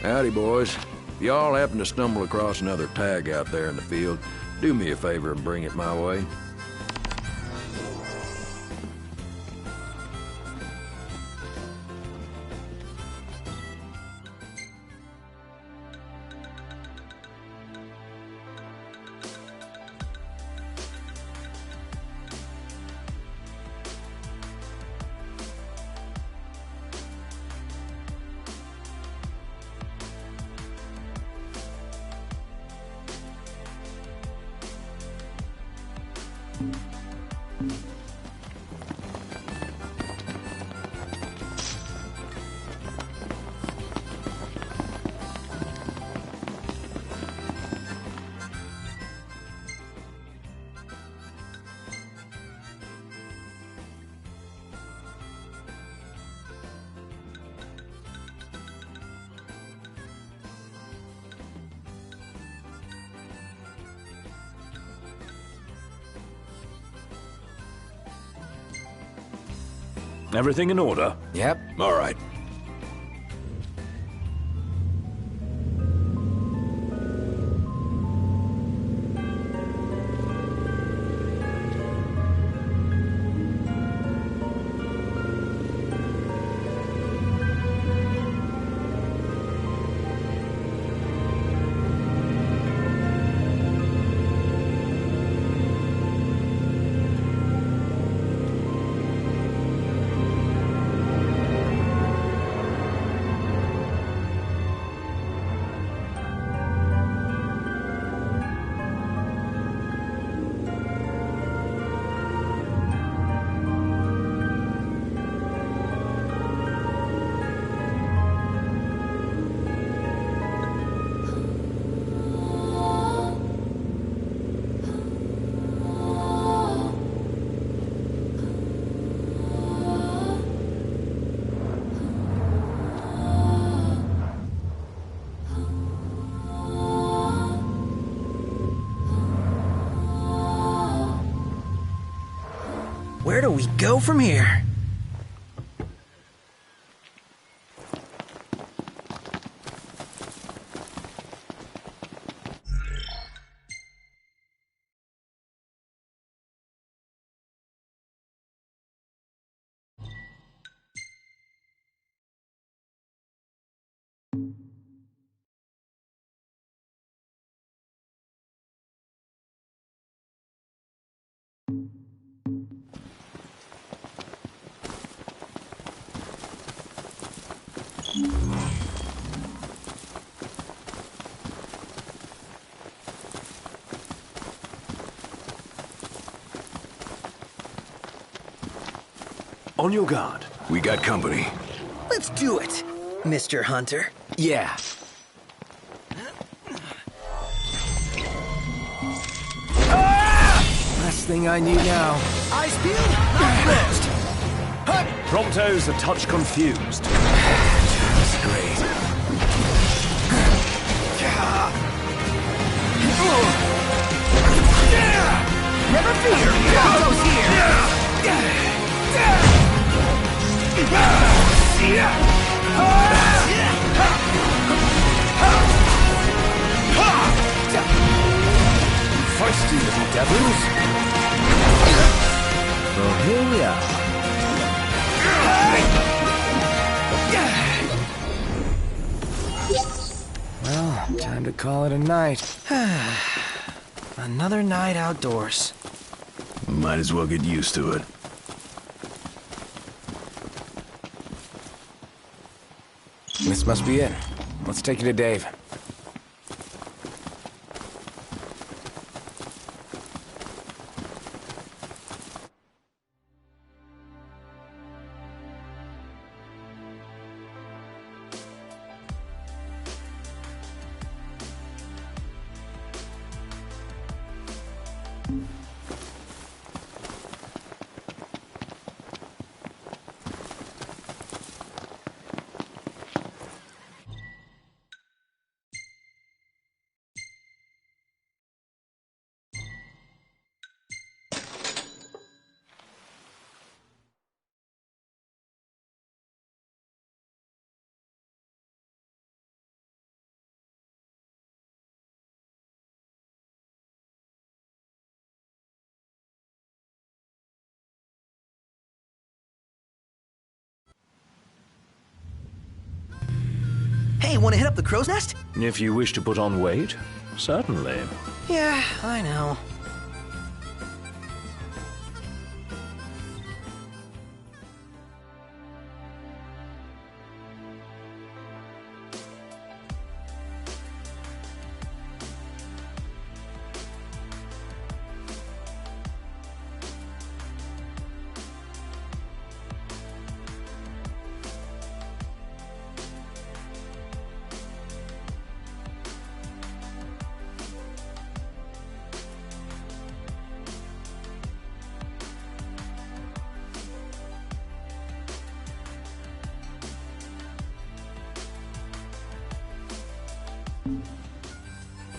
Howdy, boys. If y'all happen to stumble across another tag out there in the field, do me a favor and bring it my way. Everything in order? Yep. All right. Where do we go from here? On your guard. We got company. Let's do it, Mr. Hunter. Yeah. Last thing I need now. Eyes peeled, mouth closed. Prompto's a touch confused. That's great. Never fear, Prompto's here. Feisty little devils. Well, here we are. Well, time to call it a night. Another night outdoors. Might as well get used to it. This must be it. Let's take you to Dave. Hey, want to hit up the crow's nest? If you wish to put on weight, certainly. Yeah, I know.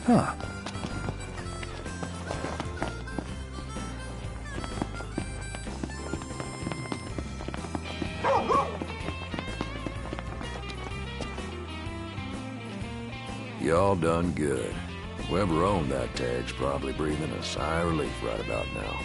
Huh. Y'all done good. Whoever owned that tag's probably breathing a sigh of relief right about now.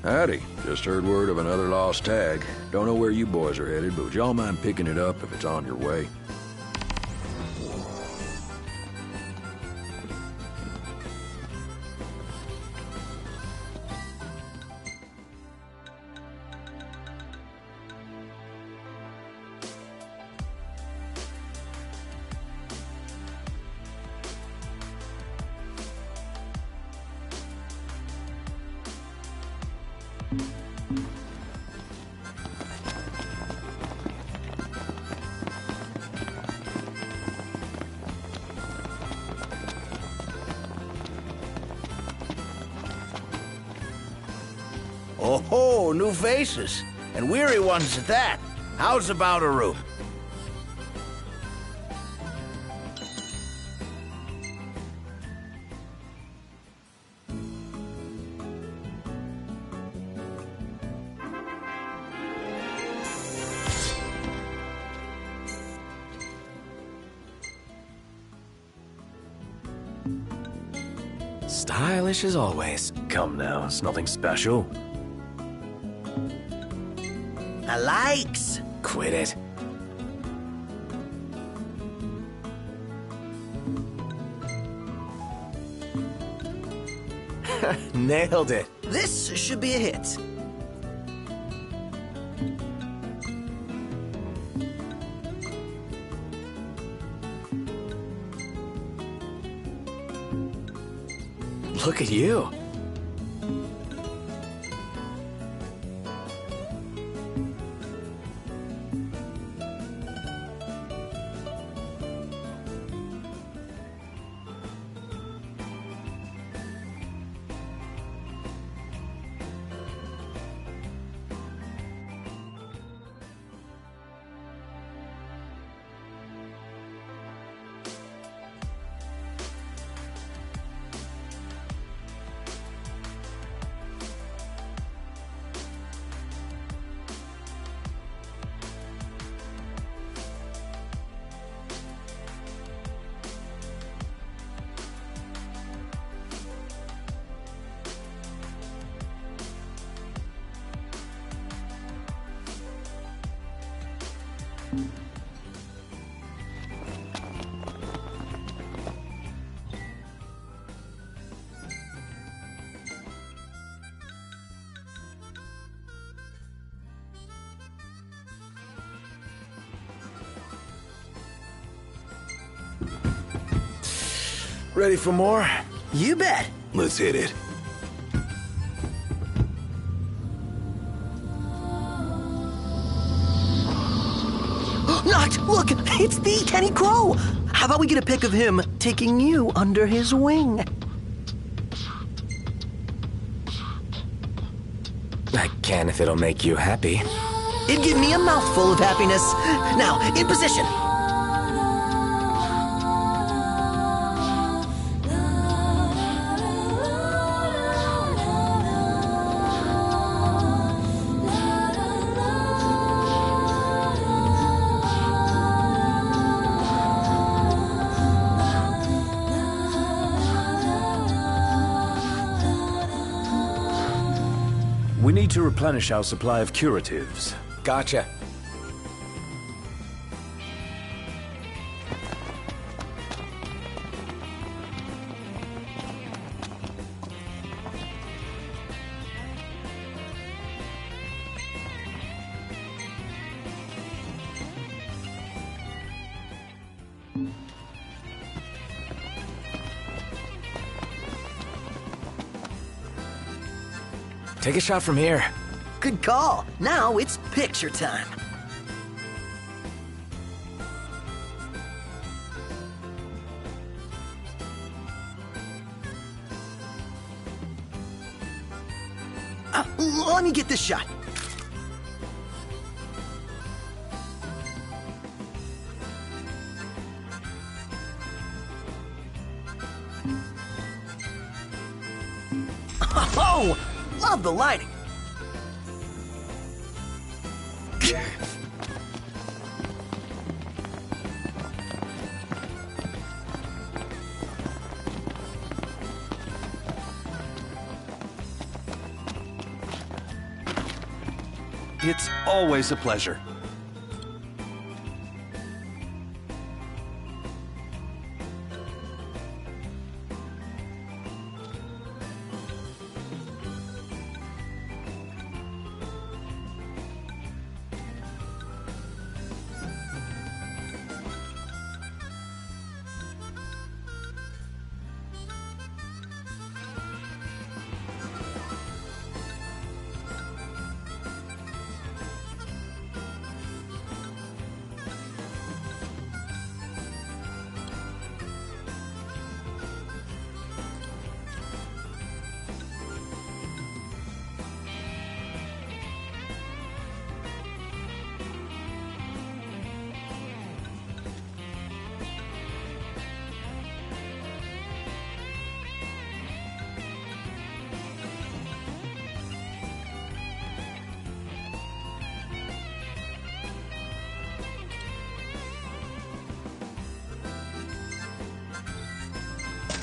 Howdy. Just heard word of another lost tag. Don't know where you boys are headed, but would y'all mind picking it up if it's on your way? Oh, new faces. And weary ones at that. How's about a room? Stylish as always. Come now, it's nothing special. I likes. Quit it. Nailed it. This should be a hit. Look at you. Ready for more? You bet. Let's hit it. Not! Look! It's the Kenny Crow! How about we get a pic of him taking you under his wing? I can if it'll make you happy. It'd give me a mouthful of happiness. Now, in position. to replenish our supply of curatives. Gotcha. Take a shot from here. Good call. Now it's picture time. Let me get this shot. Oh! Love the lighting. It's always a pleasure.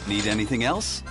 Need anything else?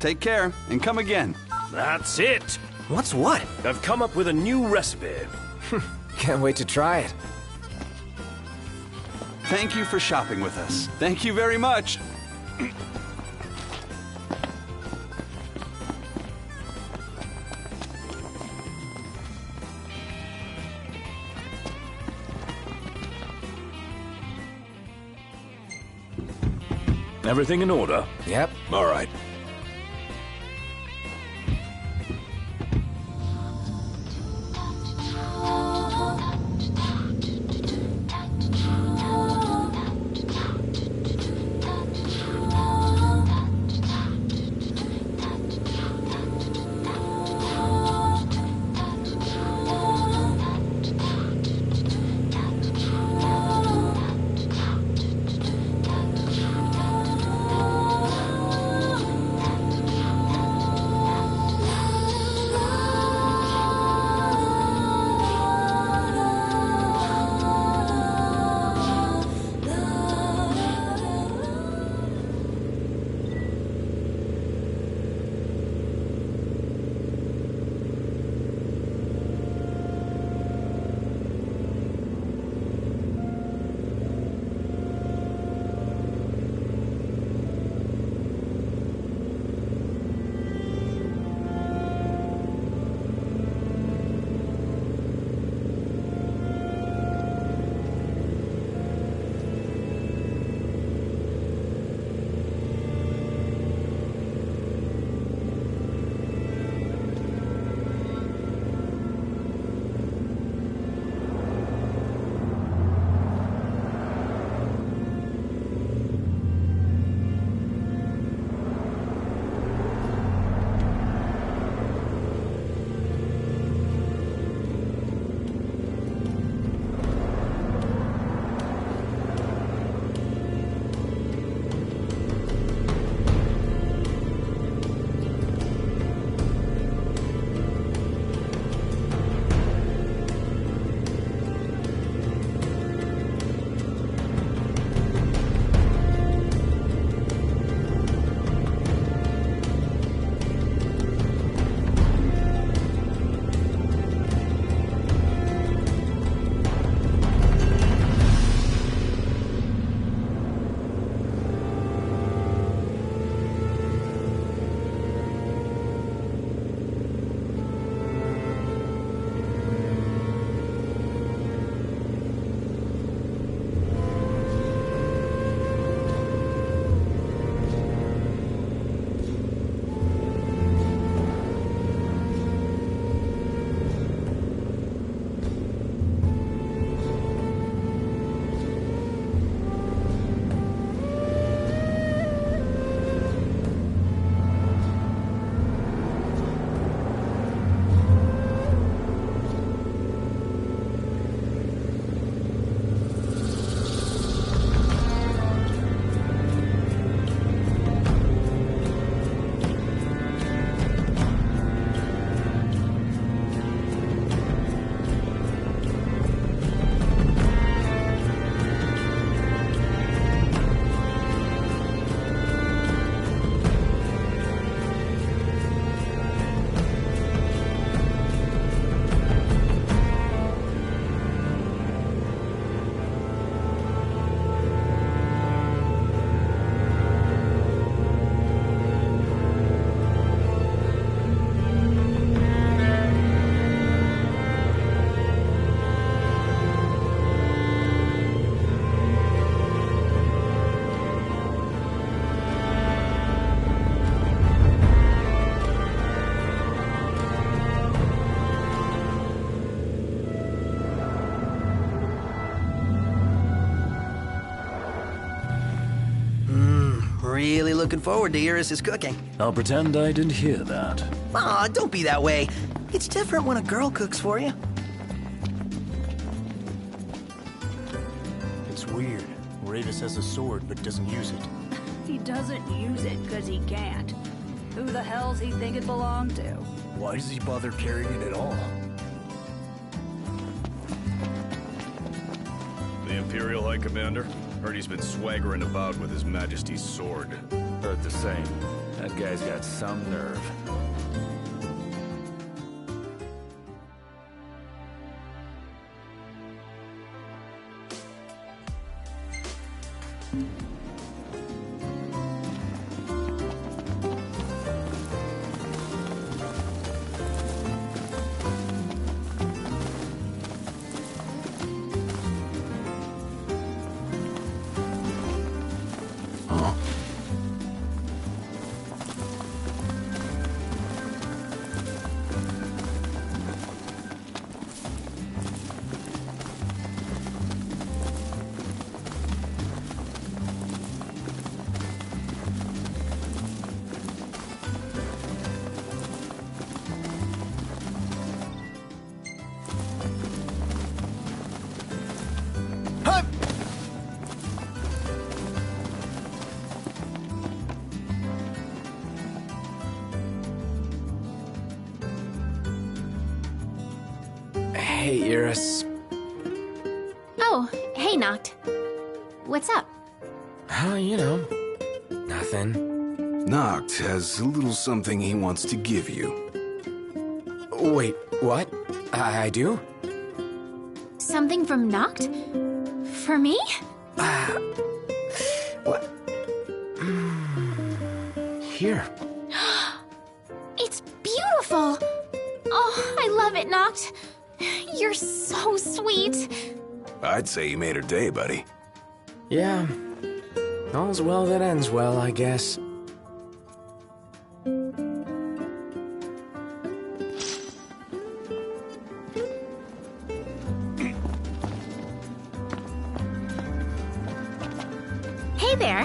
Take care, and come again. That's it! What's what? I've come up with a new recipe. Can't wait to try it. Thank you for shopping with us. Thank you very much. Everything in order? Yep. All right. really looking forward to Iris' cooking. I'll pretend I didn't hear that. Aw, don't be that way. It's different when a girl cooks for you. It's weird. Ravis has a sword but doesn't use it. He doesn't use it because he can't. Who the hell's he think it belonged to? Why does he bother carrying it at all? The Imperial High Commander? Heard he's been swaggering about with His Majesty's sword. Heard the same. That guy's got some nerve. Hey, Iris. Oh, hey, Noct. What's up? You know, nothing. Noct has a little something he wants to give you. Wait, what? I do? Something from Noct? For me? What? Here. It's beautiful! Oh, I love it, Noct. You're so sweet. I'd say you made her day, buddy. Yeah. All's well that ends well, I guess. Hey there.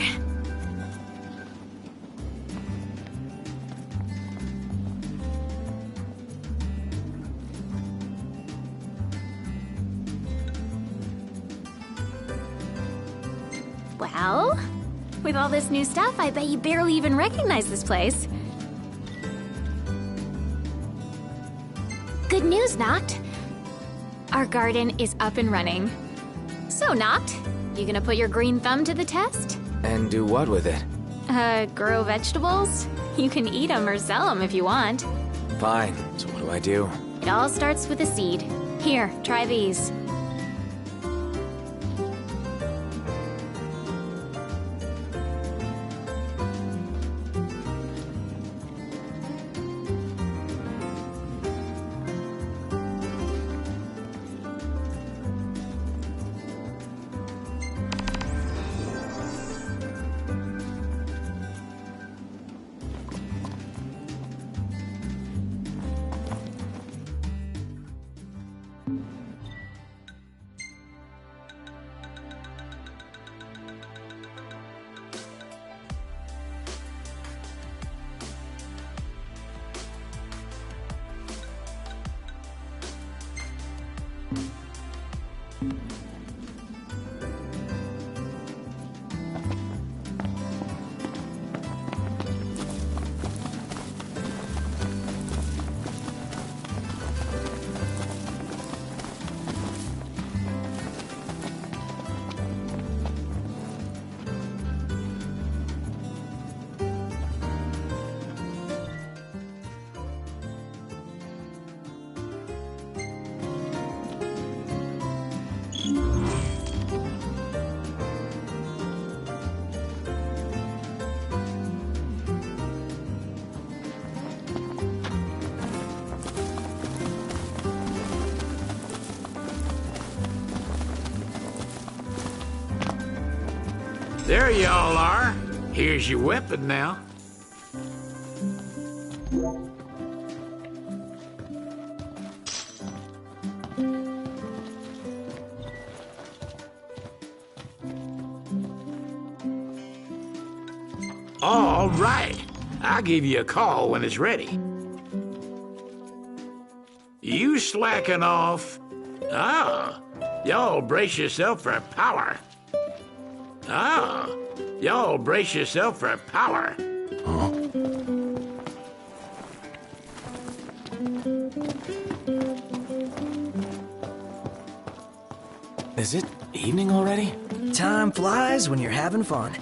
Well, with all this new stuff, I bet you barely even recognize this place. Good news, Noct. Our garden is up and running. So, Noct, you gonna put your green thumb to the test? And do what with it? Grow vegetables? You can eat them or sell them if you want. Fine. So what do I do? It all starts with a seed. Here, try these. There y'all are. Here's your weapon now. All right. I'll give you a call when it's ready. You slacking off? Ah, y'all brace yourself for power. Ah, y'all brace yourself for power. Huh? Is it evening already? Time flies when you're having fun.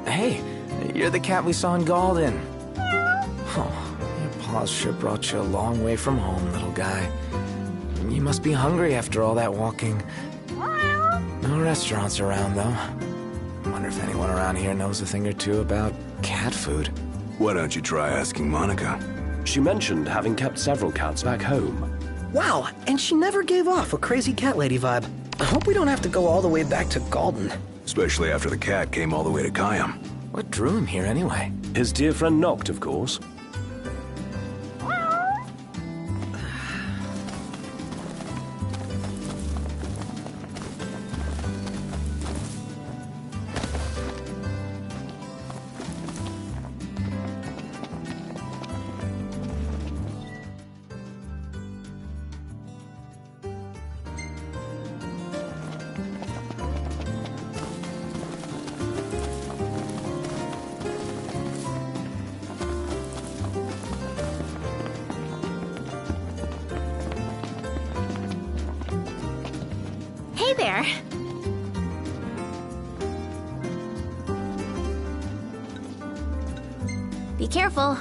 Hey, you're the cat we saw in Galden. Oh, your paws sure brought you a long way from home, little guy. You must be hungry after all that walking. No restaurants around, though. Wonder if anyone around here knows a thing or two about cat food. Why don't you try asking Monica? She mentioned having kept several cats back home. Wow, and she never gave off a crazy cat lady vibe. I hope we don't have to go all the way back to Galden. Especially after the cat came all the way to Kayam. What drew him here anyway? His dear friend Noct, of course. Hey there. Be careful.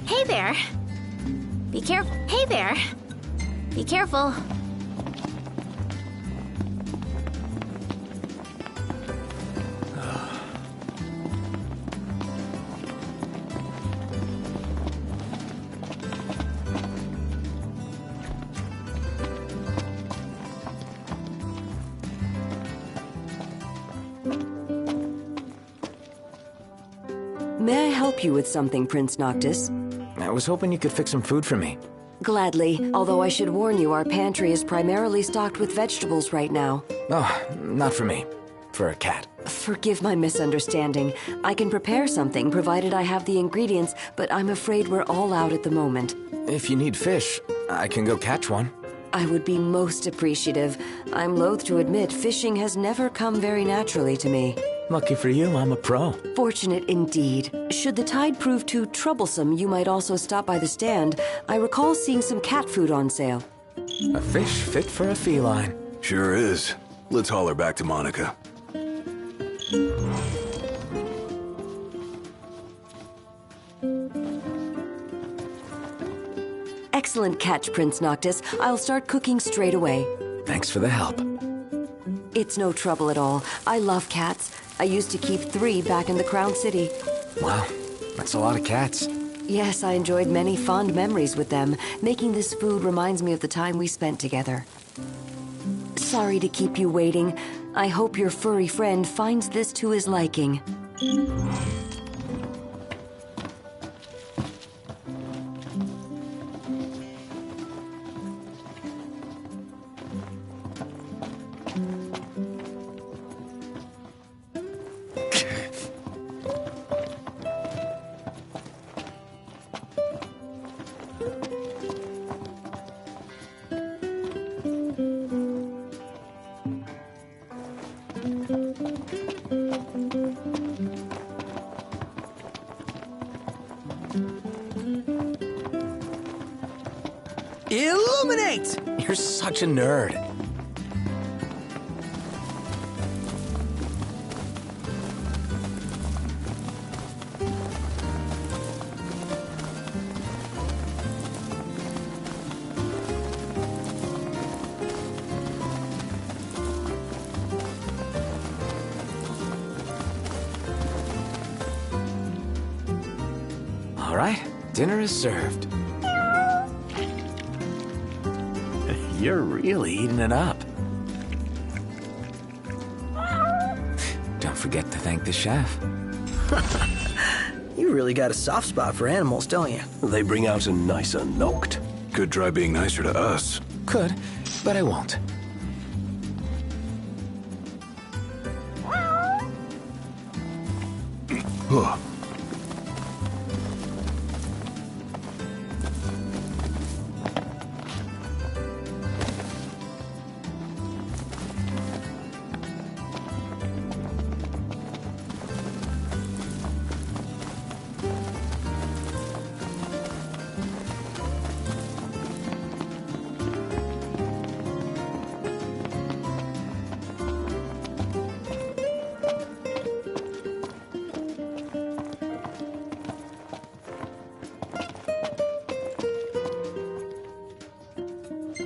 Hey there. Be careful. Hey there. Be careful. May I help you with something, Prince Noctis? I was hoping you could fix some food for me. Gladly, although I should warn you, our pantry is primarily stocked with vegetables right now. Oh, not for me. For a cat. Forgive my misunderstanding. I can prepare something, provided I have the ingredients, but I'm afraid we're all out at the moment. If you need fish, I can go catch one. I would be most appreciative. I'm loath to admit fishing has never come very naturally to me. Lucky for you, I'm a pro. Fortunate indeed. Should the tide prove too troublesome, you might also stop by the stand. I recall seeing some cat food on sale. A fish fit for a feline. Sure is. Let's haul her back to Monica. Excellent catch, Prince Noctis. I'll start cooking straight away. Thanks for the help. It's no trouble at all. I love cats. I used to keep 3 back in the Crown City. Wow, that's a lot of cats. Yes, I enjoyed many fond memories with them. Making this food reminds me of the time we spent together. Sorry to keep you waiting. I hope your furry friend finds this to his liking. Illuminate! You're such a nerd. All right, dinner is served. You're really eating it up. Don't forget to thank the chef. You really got a soft spot for animals, don't you? They bring out a nicer Noct. Could try being nicer to us. Could, but I won't. Huh.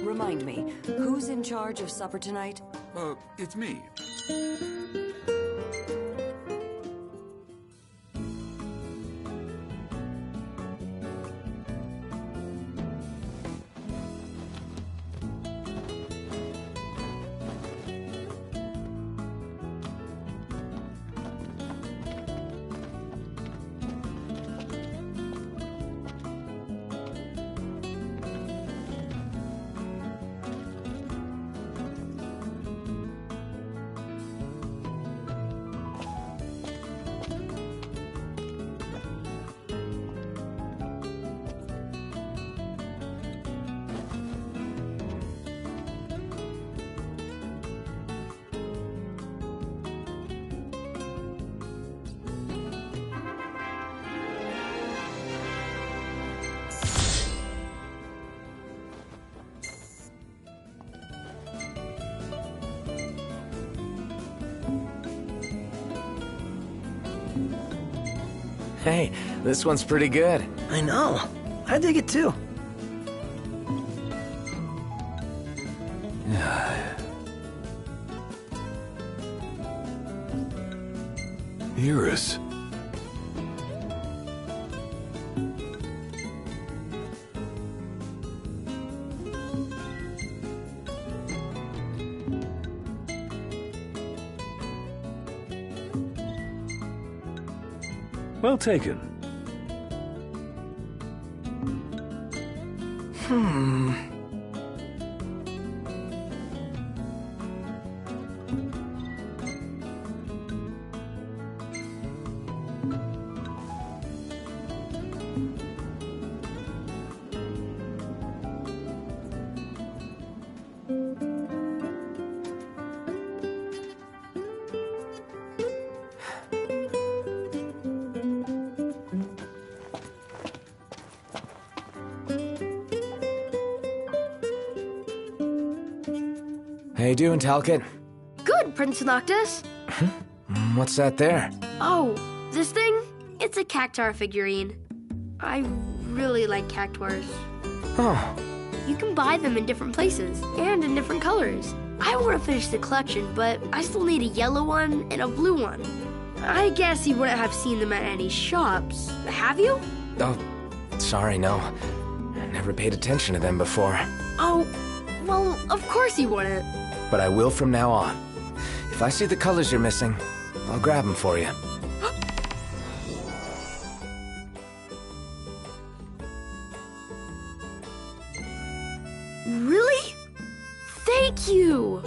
Remind me, who's in charge of supper tonight? It's me. Hey, this one's pretty good. I know. I dig it too. Iris. Well taken. How you doing, Talcott? Good, Prince Noctis. What's that there? Oh, this thing? It's a cactuar figurine. I really like cactuars. Oh. You can buy them in different places and in different colors. I want to finish the collection, but I still need a yellow one and a blue one. I guess you wouldn't have seen them at any shops. Have you? Oh, sorry, no. I never paid attention to them before. Oh, well, of course you wouldn't. But I will from now on. If I see the colors you're missing, I'll grab them for you. Really? Thank you!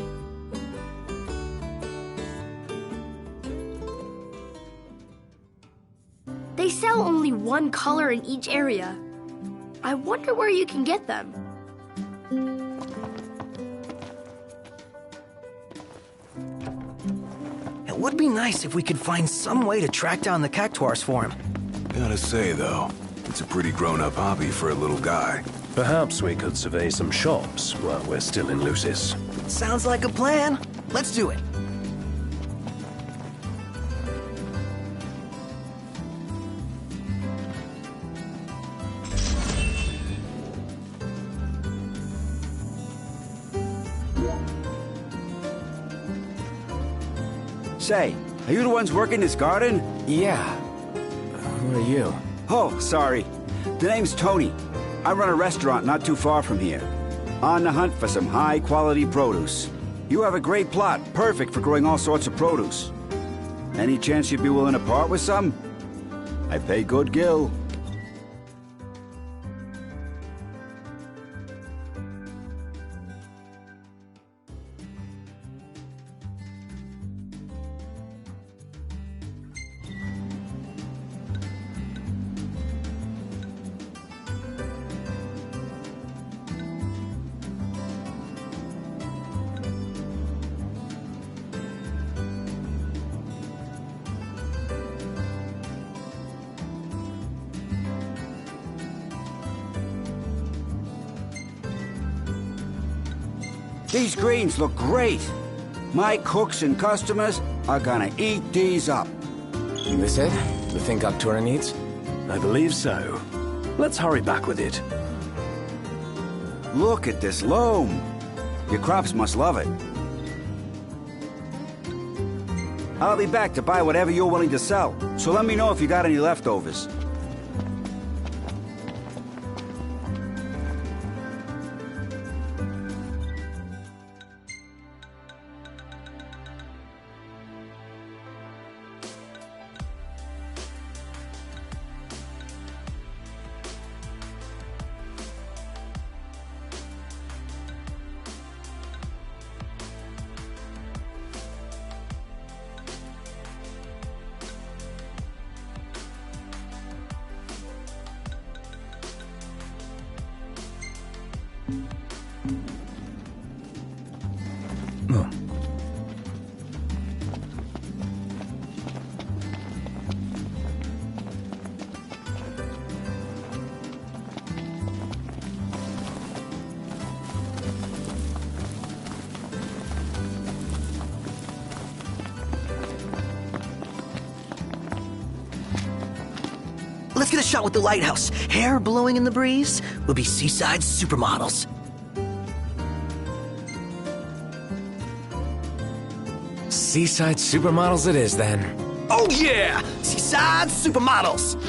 They sell only one color in each area. I wonder where you can get them. It would be nice if we could find some way to track down the cactuars for him. Gotta say, though, it's a pretty grown-up hobby for a little guy. Perhaps we could survey some shops while we're still in Lucis. Sounds like a plan. Let's do it. Say, are you the ones working this garden? Yeah. Who are you? Oh, sorry. The name's Tony. I run a restaurant not too far from here. On the hunt for some high-quality produce. You have a great plot, perfect for growing all sorts of produce. Any chance you'd be willing to part with some? I pay good gill. These greens look great. My cooks and customers are gonna eat these up. This it? The thing Octura needs? I believe so. Let's hurry back with it. Look at this loam. Your crops must love it. I'll be back to buy whatever you're willing to sell, so let me know if you got any leftovers. Let's get a shot with the lighthouse. Hair blowing in the breeze. We'll be seaside supermodels. Seaside supermodels it is, then. Oh yeah! Seaside supermodels!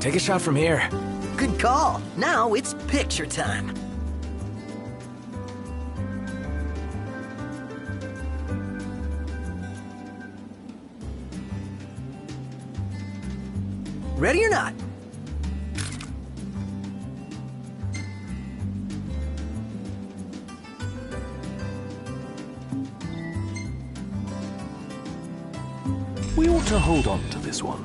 Take a shot from here. Good call. Now it's picture time. Ready or not? We ought to hold on to this one.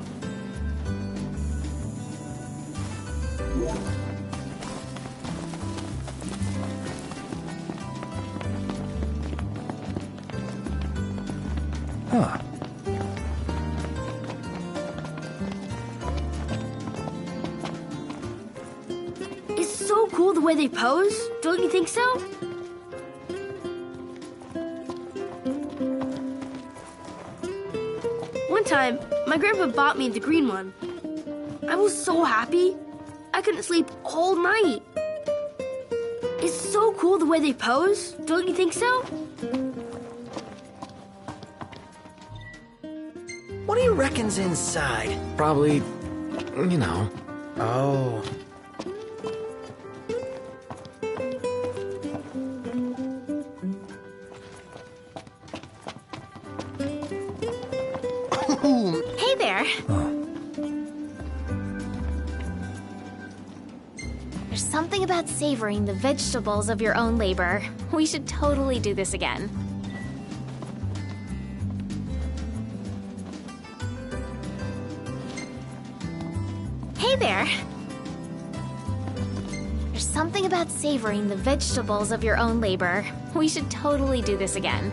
Huh. It's so cool the way they pose. Don't you think so? One time, my grandpa bought me the green one. I was so happy. I couldn't sleep all night. It's so cool the way they pose. Don't you think so? What do you reckon's inside? Probably, you know. Oh. Hey there. There's something about savoring the vegetables of your own labor. We should totally do this again. Hey there. There's something about savoring the vegetables of your own labor. We should totally do this again.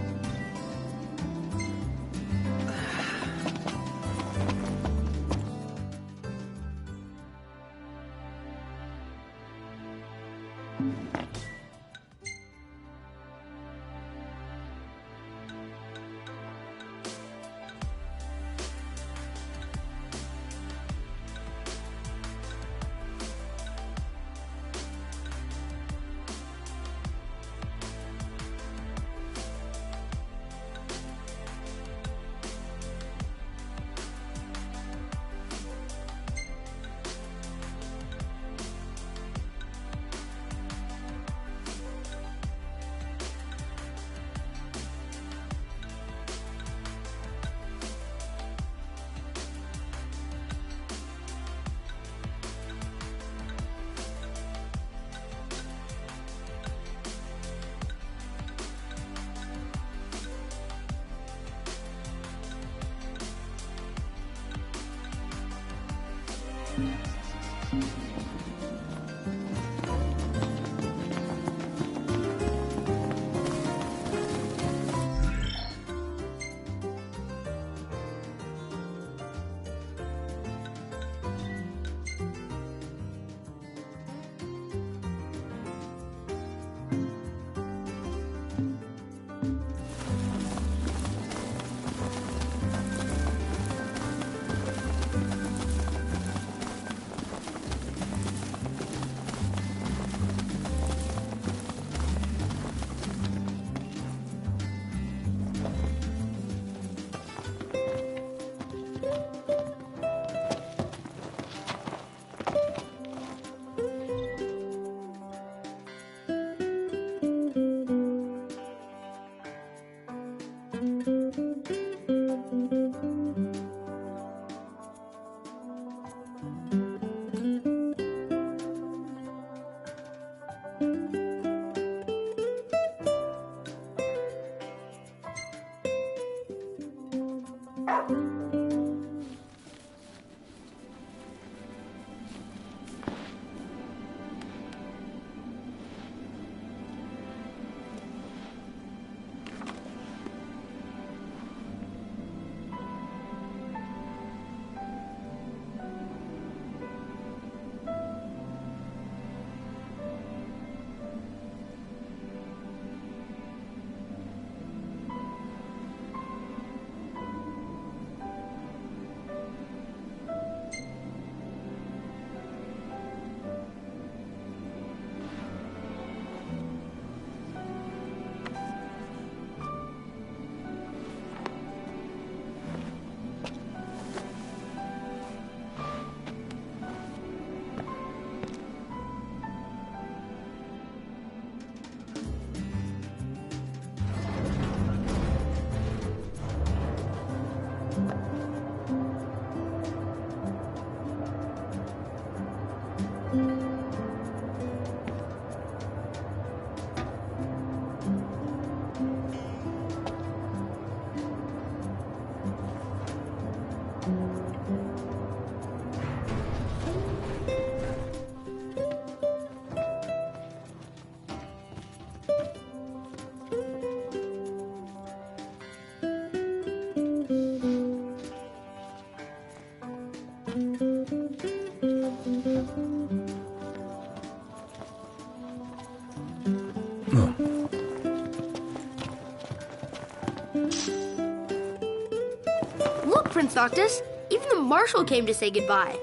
Look, Prince Noctis, even the marshal came to say goodbye.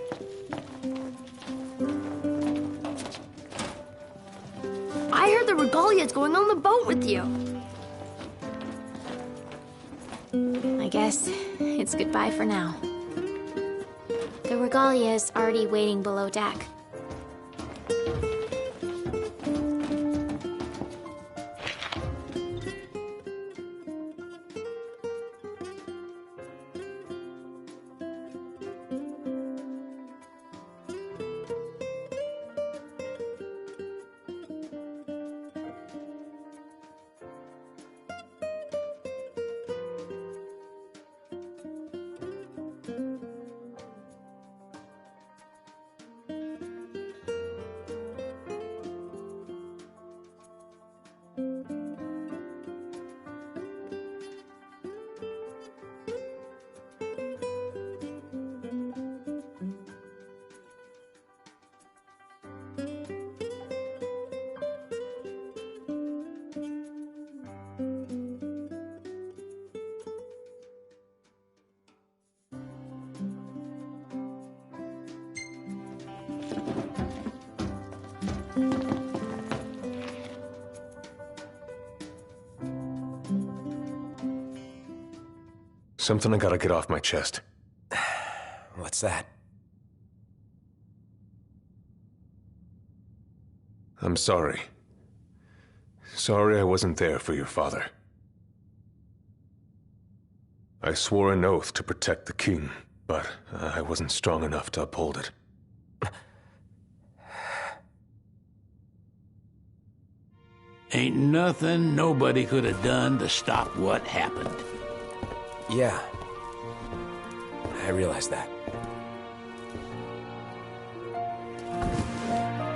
I heard the Regalia's going on the boat with you. I guess it's goodbye for now. The Regalia is already waiting below deck. Something I gotta get off my chest. What's that? I'm sorry. Sorry I wasn't there for your father. I swore an oath to protect the king, but I wasn't strong enough to uphold it. Ain't nothing nobody could have done to stop what happened. Yeah. I realize that.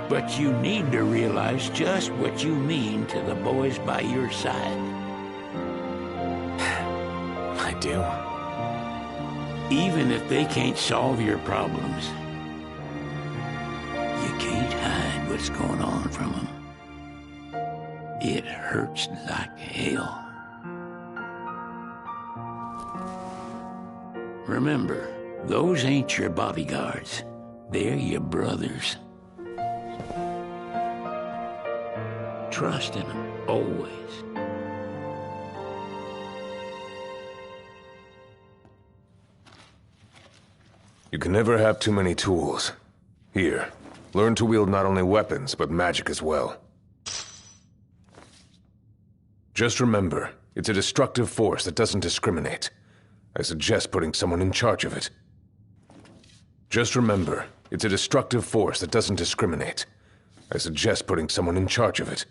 But you need to realize just what you mean to the boys by your side. I do. Even if they can't solve your problems, you can't hide what's going on from them. It hurts like hell. Remember, those ain't your bodyguards. They're your brothers. Trust in them, always. You can never have too many tools. Here, learn to wield not only weapons, but magic as well. Just remember, it's a destructive force that doesn't discriminate. I suggest putting someone in charge of it. Just remember, it's a destructive force that doesn't discriminate. I suggest putting someone in charge of it.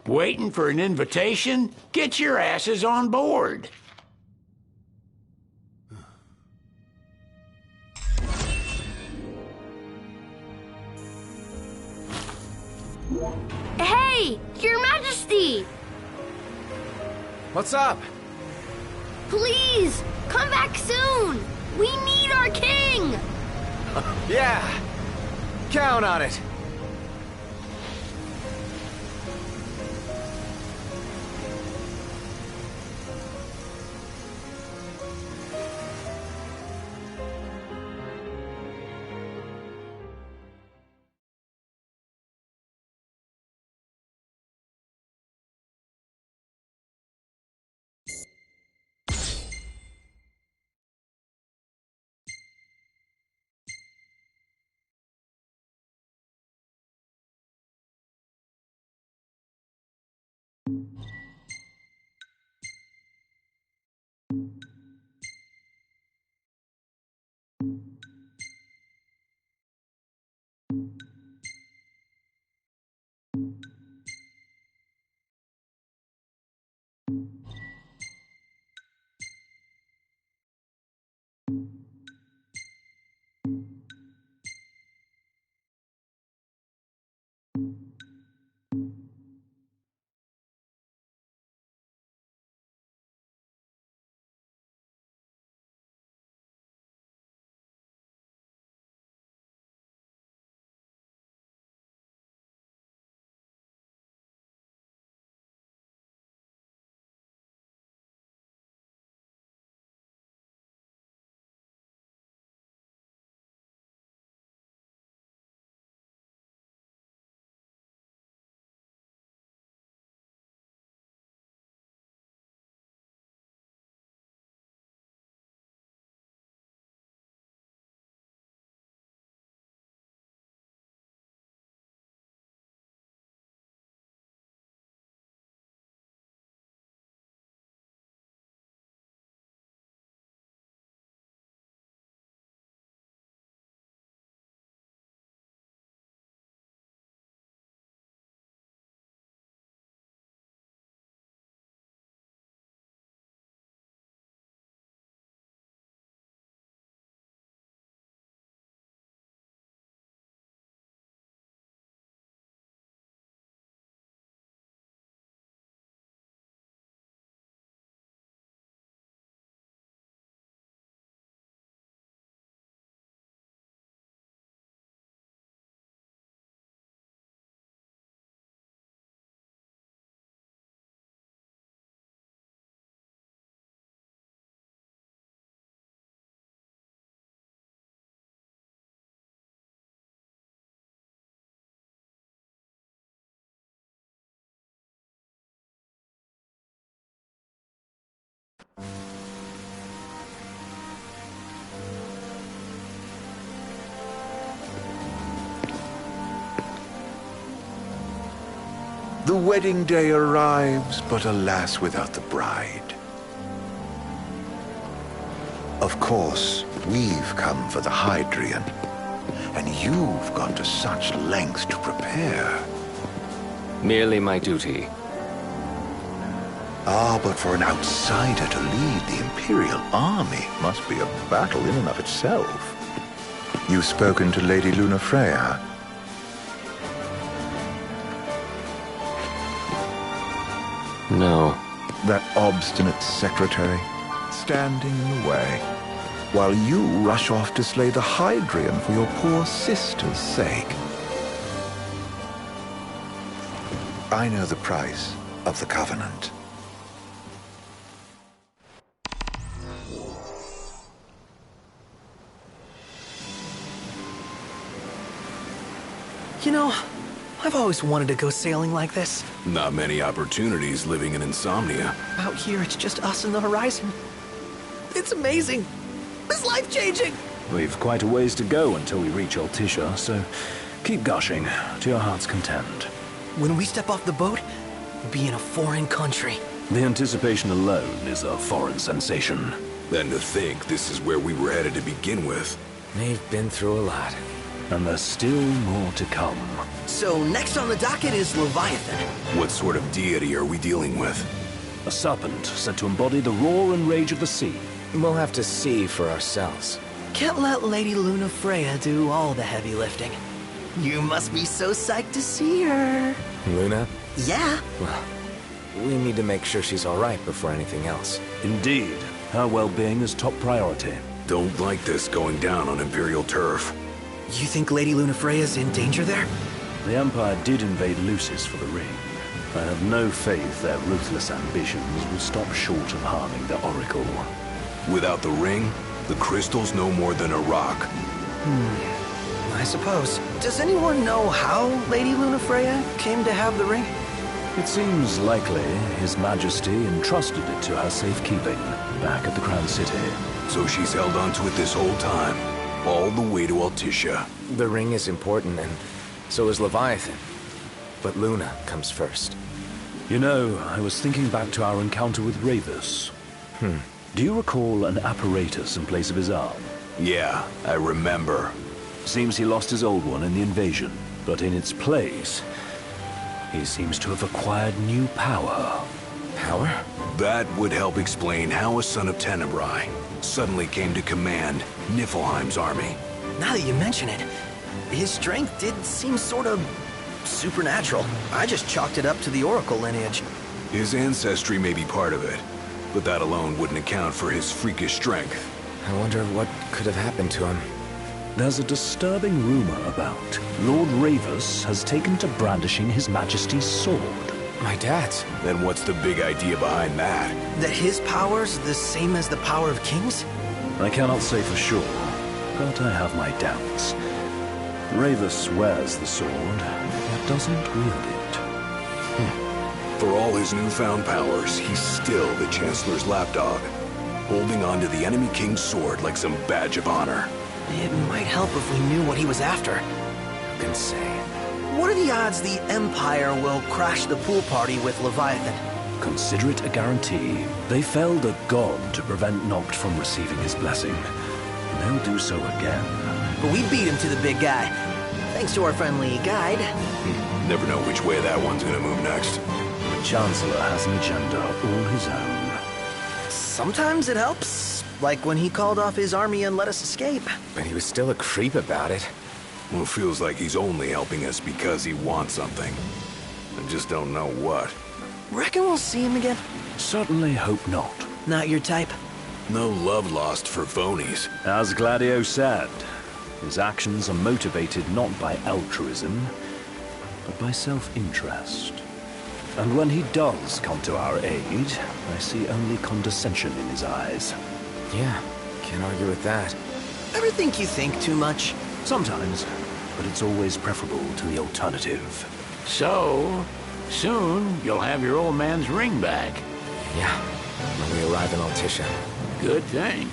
Waiting for an invitation? Get your asses on board. Hey, Your Majesty! What's up? Please, come back soon! We need our king! Yeah, count on it. The wedding day arrives, but alas, without the bride. Of course, we've come for the Hydrian, and you've gone to such lengths to prepare. Merely my duty. Ah, but for an outsider to lead the Imperial army must be a battle in and of itself. You've spoken to Lady Lunafreya? No. That obstinate secretary, standing in the way, while you rush off to slay the Hydrian for your poor sister's sake. I know the price of the Covenant. You know, I've always wanted to go sailing like this. Not many opportunities living in insomnia. Out here, it's just us and the horizon. It's amazing. It's life-changing. We've quite a ways to go until we reach Altisha, so keep gushing to your heart's content. When we step off the boat, we'll be in a foreign country. The anticipation alone is a foreign sensation. And to think this is where we were headed to begin with. They've been through a lot. And there's still more to come. So next on the docket is Leviathan. What sort of deity are we dealing with? A serpent said to embody the roar and rage of the sea. We'll have to see for ourselves. Can't let Lady Luna Freya do all the heavy lifting. You must be so psyched to see her. Luna? Yeah. Well, we need to make sure she's all right before anything else. Indeed. Her well-being is top priority. Don't like this going down on Imperial turf. You think Lady Luna Freya's in danger there? The Empire did invade Lucis for the ring. I have no faith their ruthless ambitions will stop short of harming the Oracle. Without the ring, the crystal's no more than a rock. I suppose. Does anyone know how Lady Luna Freya came to have the ring? It seems likely His Majesty entrusted it to her safekeeping back at the Crown City. So she's held onto it this whole time, all the way to Altissia. The ring is important, and so is Leviathan. But Luna comes first. You know, I was thinking back to our encounter with Ravus. Do you recall an apparatus in place of his arm? Yeah, I remember. Seems he lost his old one in the invasion, but in its place, he seems to have acquired new power. Power? That would help explain how a son of Tenebrae suddenly came to command Niflheim's army. Now that you mention it, his strength did seem sort of supernatural. I just chalked it up to the Oracle lineage. His ancestry may be part of it, but that alone wouldn't account for his freakish strength. I wonder what could have happened to him. There's a disturbing rumor about Lord Ravus has taken to brandishing His Majesty's sword. My dad's? Then what's the big idea behind that? That his power's the same as the power of kings? I cannot say for sure, but I have my doubts. Ravus wears the sword, but doesn't wield it. For all his newfound powers, he's still the Chancellor's lapdog, holding on to the enemy king's sword like some badge of honor. It might help if we knew what he was after. Who can say? What are the odds the Empire will crash the pool party with Leviathan? Consider it a guarantee. They felled a god to prevent Noct from receiving his blessing. And they'll do so again. But we beat him to the big guy, thanks to our friendly guide. Never know which way that one's gonna move next. The Chancellor has an agenda all his own. Sometimes it helps, like when he called off his army and let us escape. But he was still a creep about it. Well, it feels like he's only helping us because he wants something. I just don't know what. Reckon we'll see him again? Certainly hope not. Not your type? No love lost for phonies. As Gladio said, his actions are motivated not by altruism, but by self-interest. And when he does come to our aid, I see only condescension in his eyes. Yeah, can't argue with that. Ever think you think too much? Sometimes, but it's always preferable to the alternative. So, soon you'll have your old man's ring back. Yeah, when we arrive in Altissia. Good thing.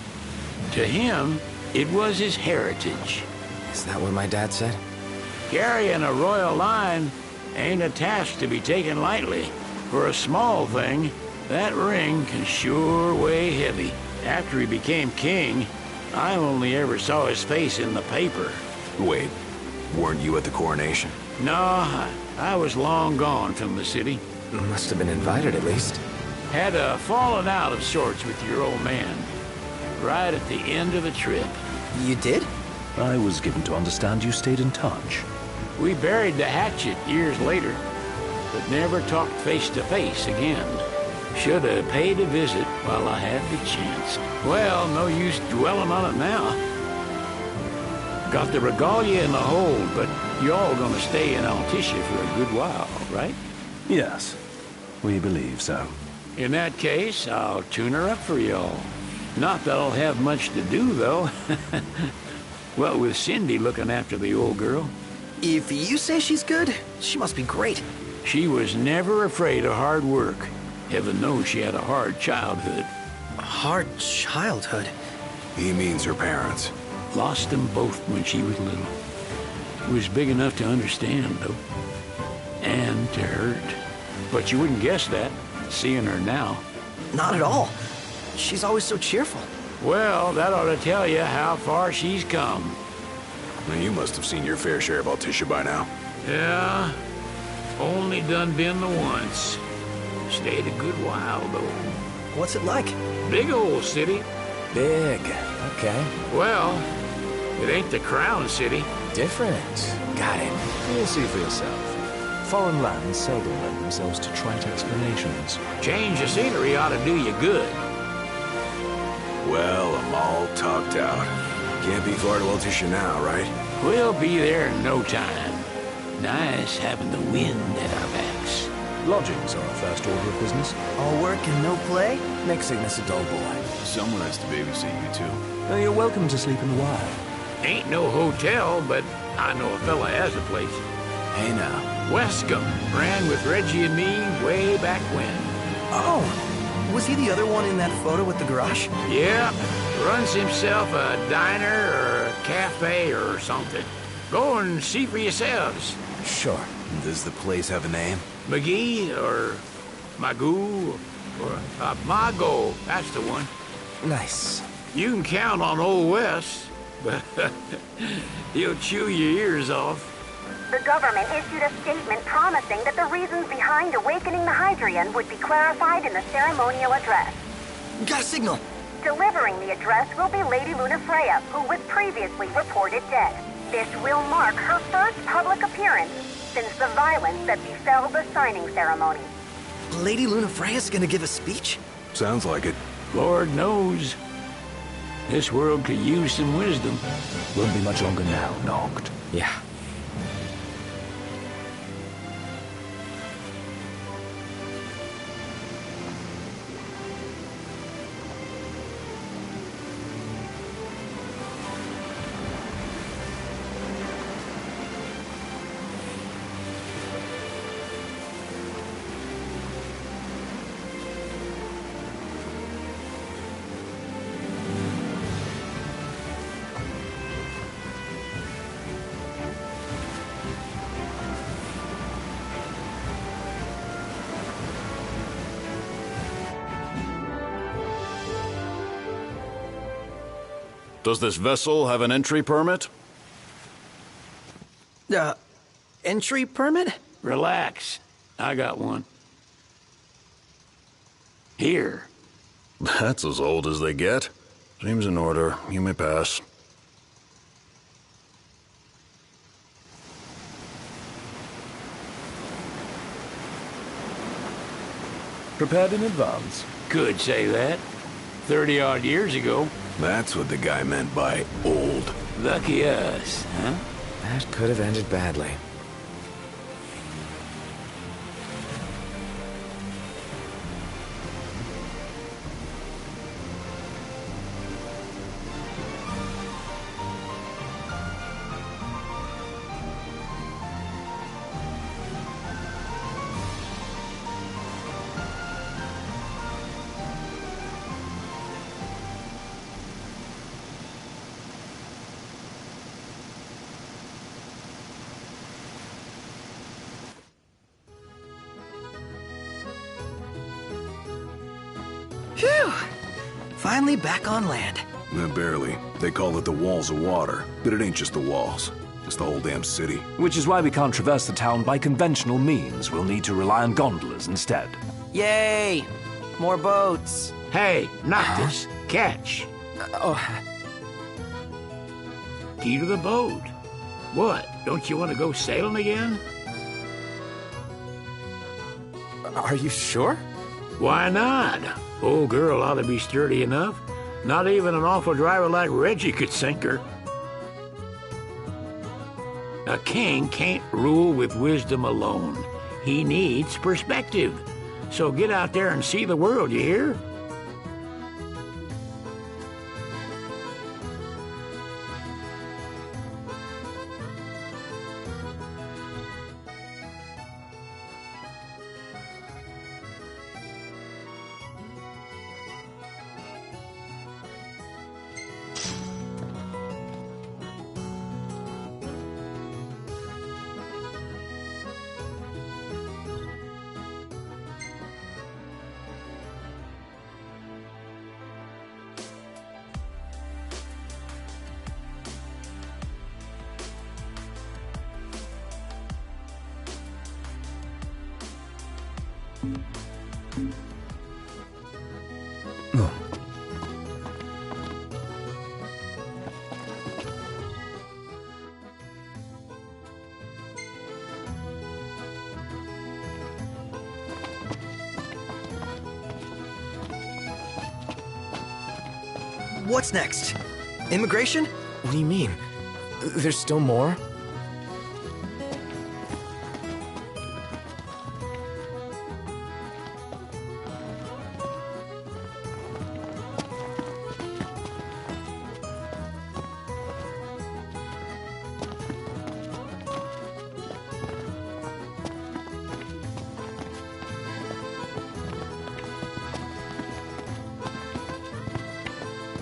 To him, it was his heritage. Is that what my dad said? Carrying a royal line ain't a task to be taken lightly. For a small thing, that ring can sure weigh heavy. After he became king, I only ever saw his face in the paper. Wait, weren't you at the coronation? No, I was long gone from the city. Must have been invited at least. Had a falling out of sorts with your old man. Right at the end of the trip. You did? I was given to understand you stayed in touch. We buried the hatchet years later, but never talked face to face again. Should have paid a visit while I had the chance. Well, no use dwelling on it now. Got the regalia in the hold, but y'all gonna stay in Altissia for a good while, right? Yes, we believe so. In that case, I'll tune her up for y'all. Not that I'll have much to do, though. Well, with Cindy looking after the old girl. If you say she's good, she must be great. She was never afraid of hard work. Heaven knows she had a hard childhood. A hard childhood? He means her parents. Lost them both when she was little. Was big enough to understand, though. And to hurt. But you wouldn't guess that, seeing her now. Not at all. She's always so cheerful. Well, that ought to tell you how far she's come. Now, you must have seen your fair share of Altissia by now. Yeah, only done been the once. Stayed a good while, though. What's it like? Big old city. Big. Okay. Well, it ain't the Crown City. Different. Got it. You'll see for yourself. Foreign lands seldom lend themselves to trite explanations. Change of scenery ought to do you good. Well, I'm all talked out. Can't be far to Altissia now, right? We'll be there in no time. Nice having the wind at our backs. Lodgings are our first order of business. All work and no play? Makes Cygnus a dull boy. Someone has to babysit you, too. You're welcome to sleep in the wild. Ain't no hotel, but I know a fella has a place. Hey now. Wescombe ran with Reggie and me way back when. Oh, was he the other one in that photo with the garage? Yeah, runs himself a diner or a cafe or something. Go and see for yourselves. Sure. Does the place have a name? McGee or Magoo or Mago, that's the one. Nice. You can count on Old Wes, but he'll chew your ears off. The government issued a statement promising that the reasons behind awakening the Hydrian would be clarified in the ceremonial address. Got a signal. Delivering the address will be Lady Lunafreya, who was previously reported dead. This will mark her first public appearance since the violence that befell the signing ceremony. Lady Lunafreya's gonna give a speech? Sounds like it. Lord knows. This world could use some wisdom. Won't be much longer now, Noct. Yeah. Does this vessel have an entry permit? Entry permit? Relax. I got one. Here. That's as old as they get. Seems in order. You may pass. Prepared in advance? Could say that. 30-odd years ago. That's what the guy meant by old. Lucky us, huh? That could have ended badly. Phew! Finally back on land. Barely. They call it the Walls of Water, but it ain't just the walls. It's the whole damn city. Which is why we can't traverse the town by conventional means. We'll need to rely on gondolas instead. Yay! More boats. Hey, Noctis, catch. Key to the boat. What, don't you want to go sailing again? Are you sure? Why not? Old girl ought to be sturdy enough. Not even an awful driver like Reggie could sink her. A king can't rule with wisdom alone. He needs perspective. So get out there and see the world, you hear? What's next? Immigration? What do you mean? There's still more?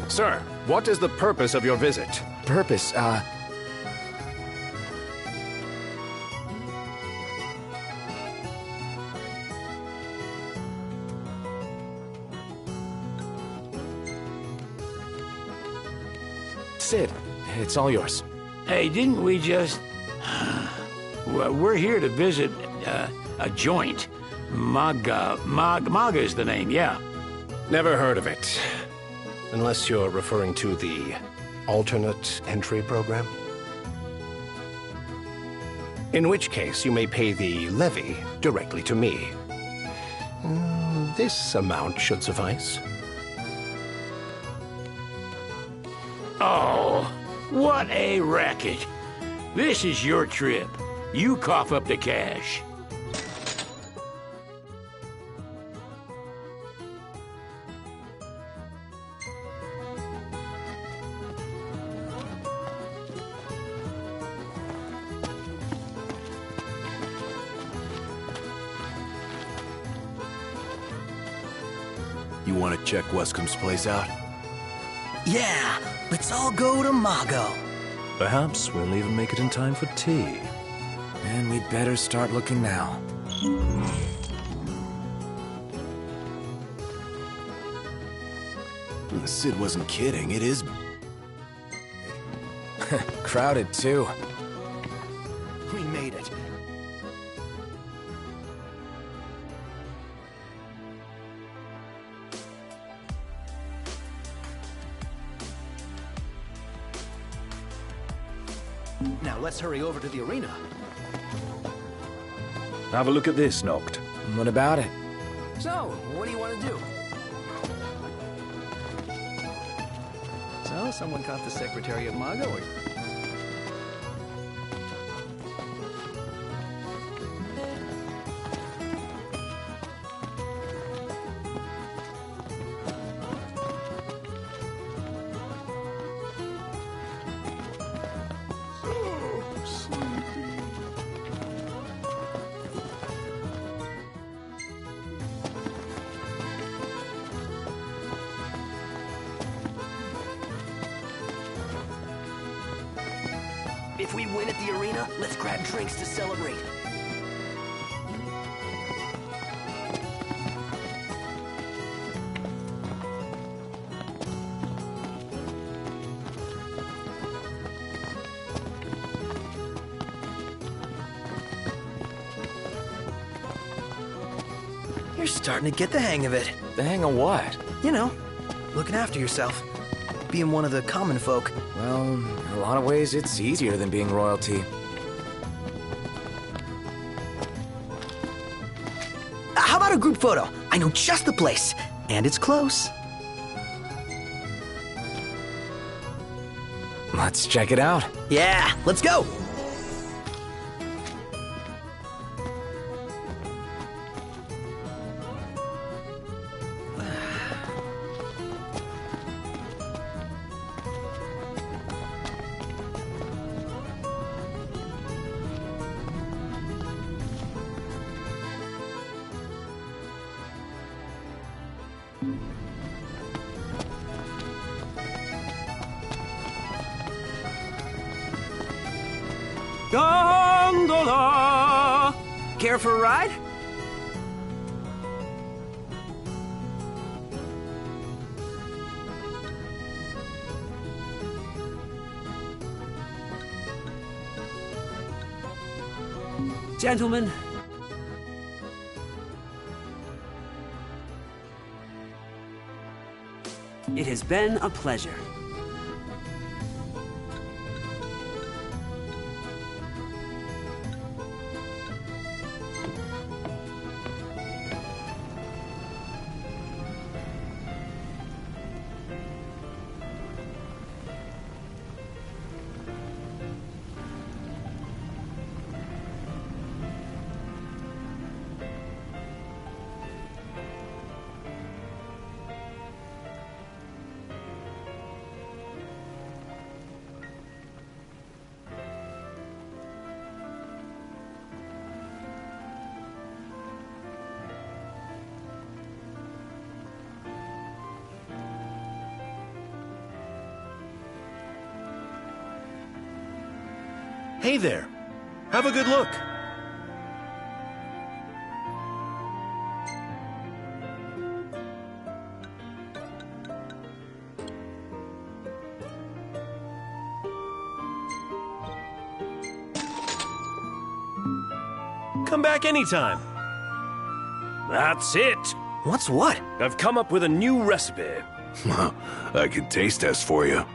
Sir, what is the purpose of your visit? Purpose, Sid, it's all yours. Hey, didn't we just... Well, we're here to visit a joint. Maga is the name, yeah. Never heard of it. Unless you're referring to the alternate entry program. In which case, you may pay the levy directly to me. This amount should suffice. Oh, what a racket. This is your trip. You cough up the cash. You want to check Wescom's place out? Yeah, let's all go to Mago. Perhaps we'll even make it in time for tea. And we'd better start looking now. Sid wasn't kidding, it is... Crowded, too. We made it. Now let's hurry over to the arena. Have a look at this, Noct. What about it? So, what do you want to do? So, someone caught the Secretary of Mago. If we win at the arena, let's grab drinks to celebrate. You're starting to get the hang of it. The hang of what? You know, looking after yourself. Being one of the common folk. Well, in a lot of ways, it's easier than being royalty. How about a group photo? I know just the place. And it's close. Let's check it out. Yeah, let's go. Gondola! Care for a ride? Gentlemen, It has been a pleasure. Hey there. Have a good look. Come back anytime. That's it. What's what? I've come up with a new recipe. I can taste test for you.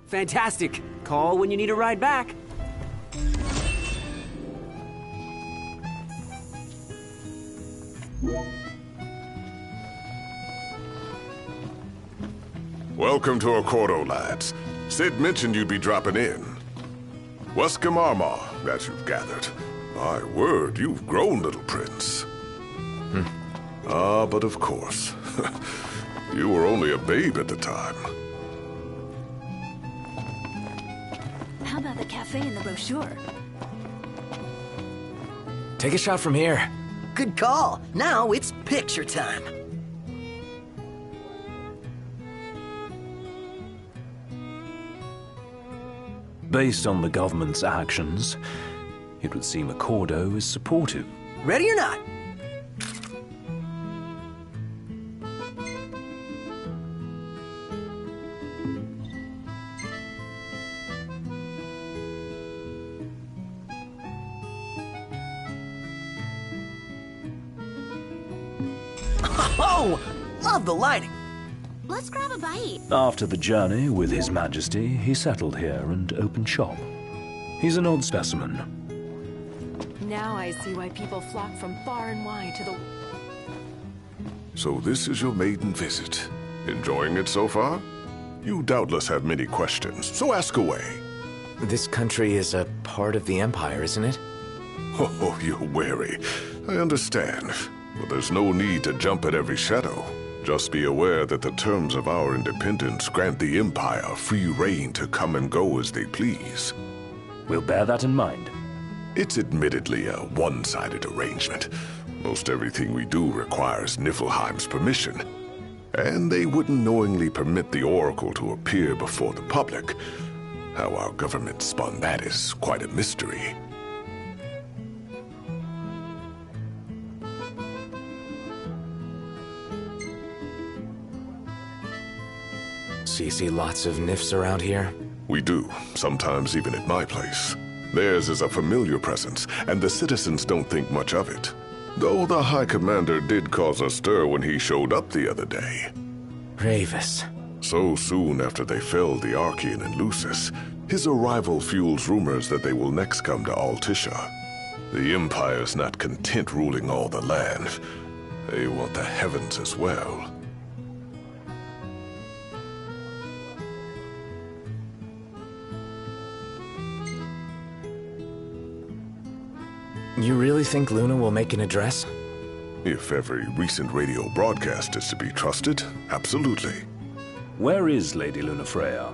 Fantastic. Call when you need a ride back. Welcome to Accordo, lads. Sid mentioned you'd be dropping in. Wescom Armor, that you've gathered. My word, you've grown, little prince. Ah, but of course. You were only a babe at the time. How about the cafe in the brochure? Take a shot from here. Good call. Now it's picture time. Based on the government's actions, it would seem Accordo is supportive. Ready or not? Oh, love the lighting. Let's grab a bite. After the journey with His Majesty, he settled here and opened shop. He's an odd specimen. Now I see why people flock from far and wide to the... So this is your maiden visit. Enjoying it so far? You doubtless have many questions, so ask away. This country is a part of the Empire, isn't it? Oh, you're wary. I understand. But there's no need to jump at every shadow. Just be aware that the terms of our independence grant the Empire free reign to come and go as they please. We'll bear that in mind. It's admittedly a one-sided arrangement. Most everything we do requires Niflheim's permission. And they wouldn't knowingly permit the Oracle to appear before the public. How our government spun that is quite a mystery. So you see lots of Nifs around here? We do, sometimes even at my place. Theirs is a familiar presence, and the citizens don't think much of it. Though the High Commander did cause a stir when he showed up the other day. Ravis. So soon after they felled the Archean and Lucis, his arrival fuels rumors that they will next come to Altisha. The Empire's not content ruling all the land. They want the heavens as well. You really think Luna will make an address? If every recent radio broadcast is to be trusted, absolutely. Where is Lady Lunafreya?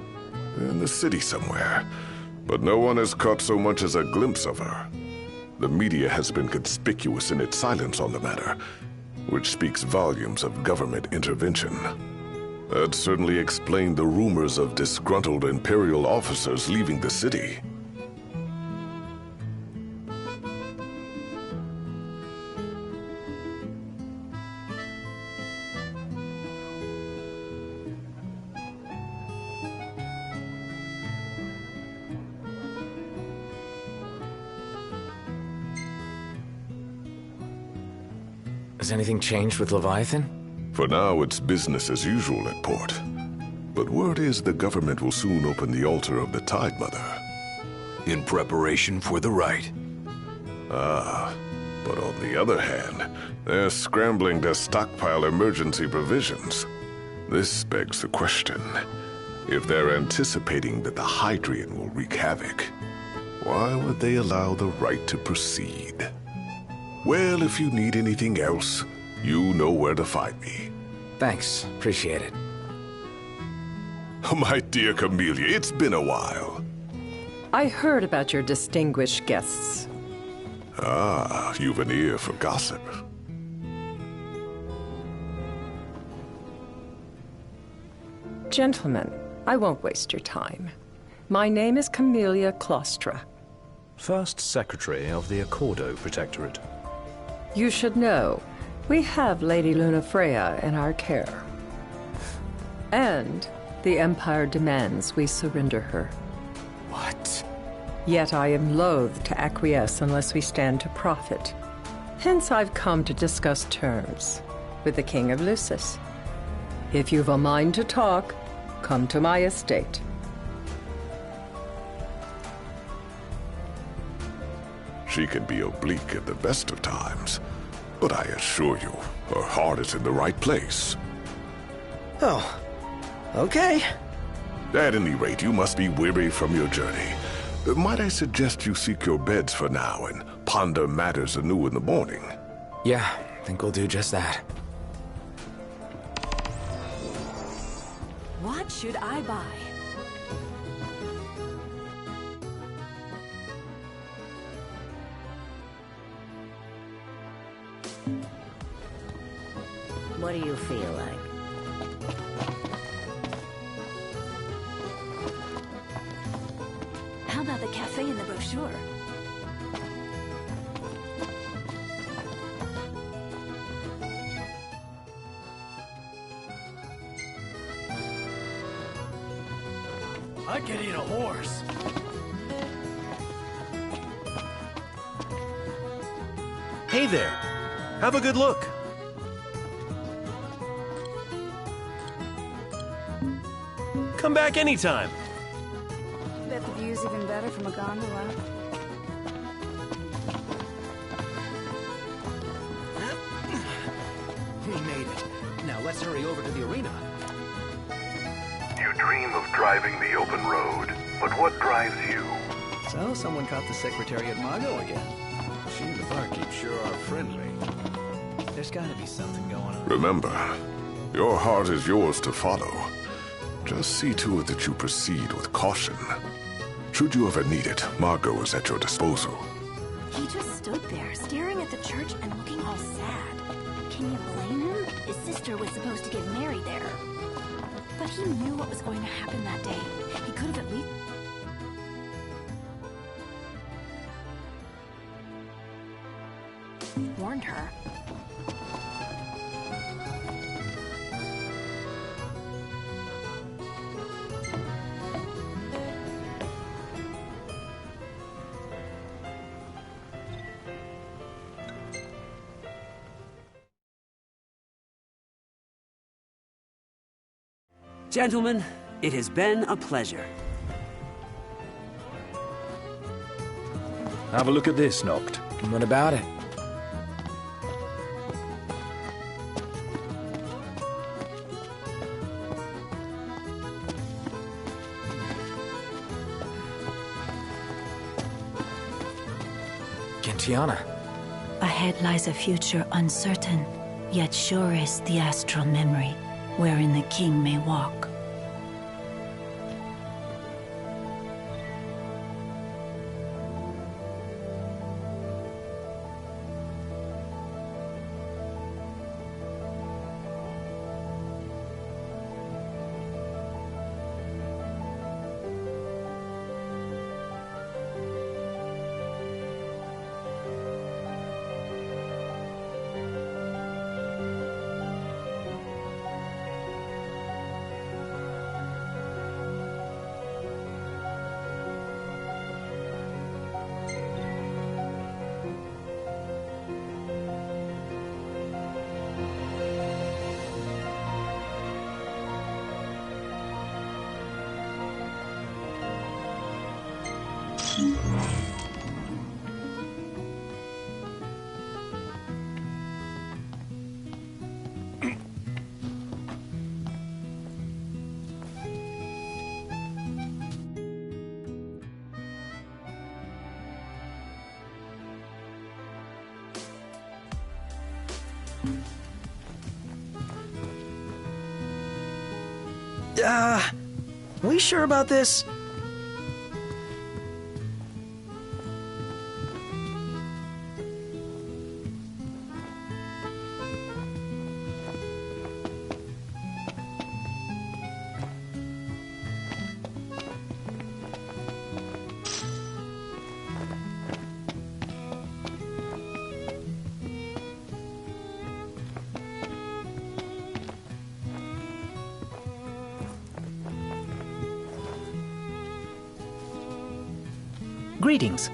In the city somewhere. But no one has caught so much as a glimpse of her. The media has been conspicuous in its silence on the matter, which speaks volumes of government intervention. That certainly explained the rumors of disgruntled Imperial officers leaving the city. Has anything changed with Leviathan? For now, it's business as usual at port. But word is the government will soon open the altar of the Tide Mother. In preparation for the rite. Ah, but on the other hand, they're scrambling to stockpile emergency provisions. This begs the question. If they're anticipating that the Hydrian will wreak havoc, why would they allow the rite to proceed? Well, if you need anything else, you know where to find me. Thanks. Appreciate it. My dear Camellia, it's been a while. I heard about your distinguished guests. Ah, you've an ear for gossip. Gentlemen, I won't waste your time. My name is Camellia Claustra. First Secretary of the Accordo Protectorate. You should know, we have Lady Lunafreya in our care. And the Empire demands we surrender her. What? Yet I am loath to acquiesce unless we stand to profit. Hence I've come to discuss terms with the King of Lucis. If you've a mind to talk, come to my estate. She can be oblique at the best of times, but I assure you, her heart is in the right place. Oh, okay. At any rate, you must be weary from your journey. Might I suggest you seek your beds for now and ponder matters anew in the morning? Yeah, I think we'll do just that. What should I buy? What do you feel like? How about the cafe in the brochure? I could eat a horse. Hey there. Have a good look. Come back anytime. Bet the view's even better from a gondola. We made it. Now let's hurry over to the arena. You dream of driving the open road, but what drives you? So, someone caught the Secretary at Mago again. She and the barkeep sure are friendly. There's gotta be something going on. Remember, your heart is yours to follow. Just see to it that you proceed with caution. Should you ever need it, Margot is at your disposal. He just stood there, staring at the church and looking all sad. Can you blame him? His sister was supposed to get married there. But he knew what was going to happen that day. He could have at least... warned her. Gentlemen, it has been a pleasure. Have a look at this, Noct. What about it? Gentiana. Ahead lies a future uncertain, yet sure is the astral memory, wherein the king may walk. We sure about this? Greetings.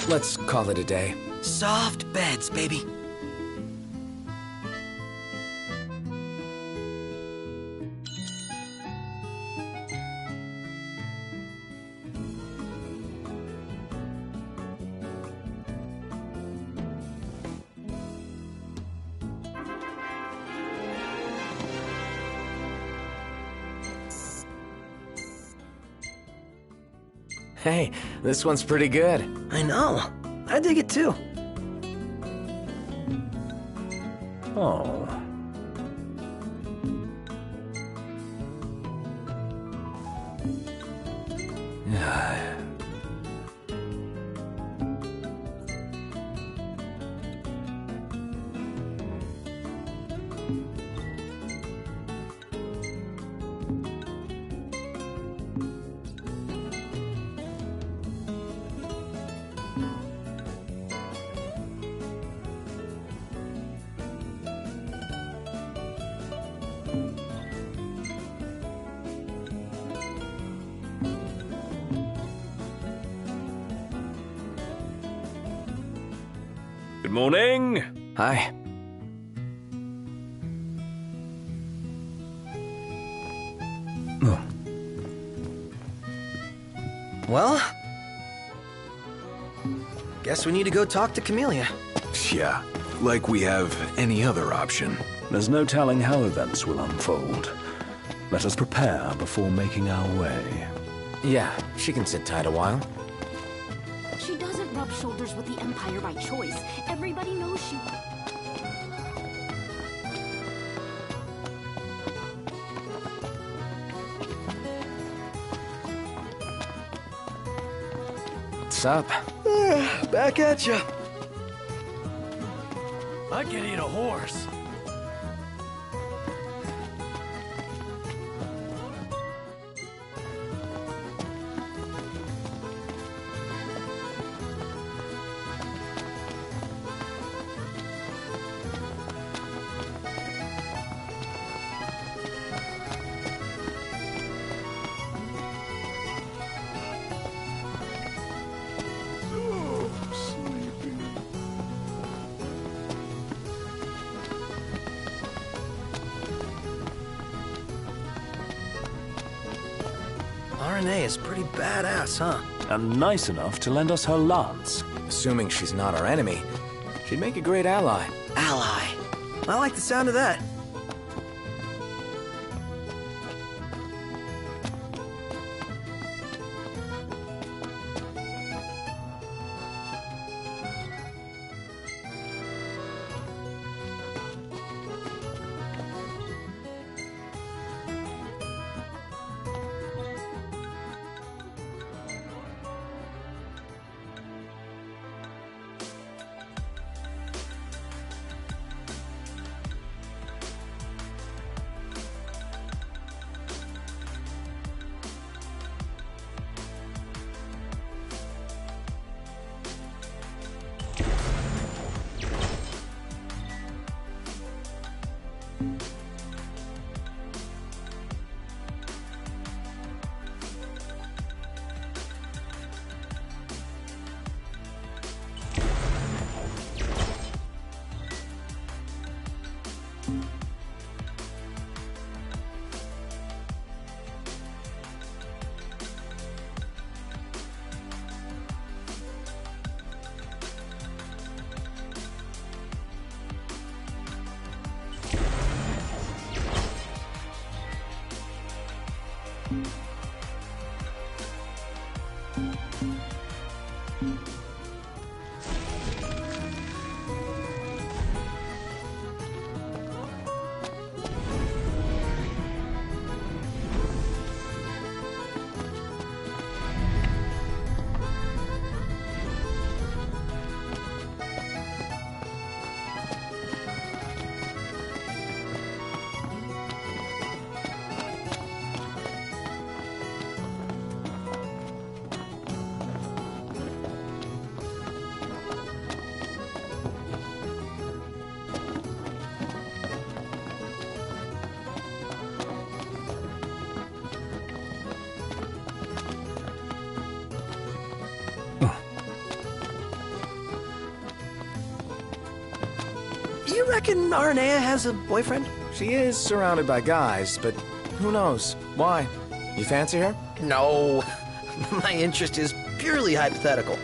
Let's call it a day. Soft beds, baby. Hey, this one's pretty good. I know. I dig it too. Oh. Yeah. Good morning. Hi. Oh. Well, guess we need to go talk to Camellia. Yeah, like we have any other option. There's no telling how events will unfold. Let us prepare before making our way. Yeah, she can sit tight a while. She doesn't rub shoulders with the Empire by choice. Everybody knows she... What's up? Back at ya. I can eat a horse. RNA is pretty badass, huh? And nice enough to lend us her lance. Assuming she's not our enemy, she'd make a great ally. Ally. I like the sound of that. You reckon Aranea has a boyfriend? She is surrounded by guys, but who knows? Why? You fancy her? No. My interest is purely hypothetical.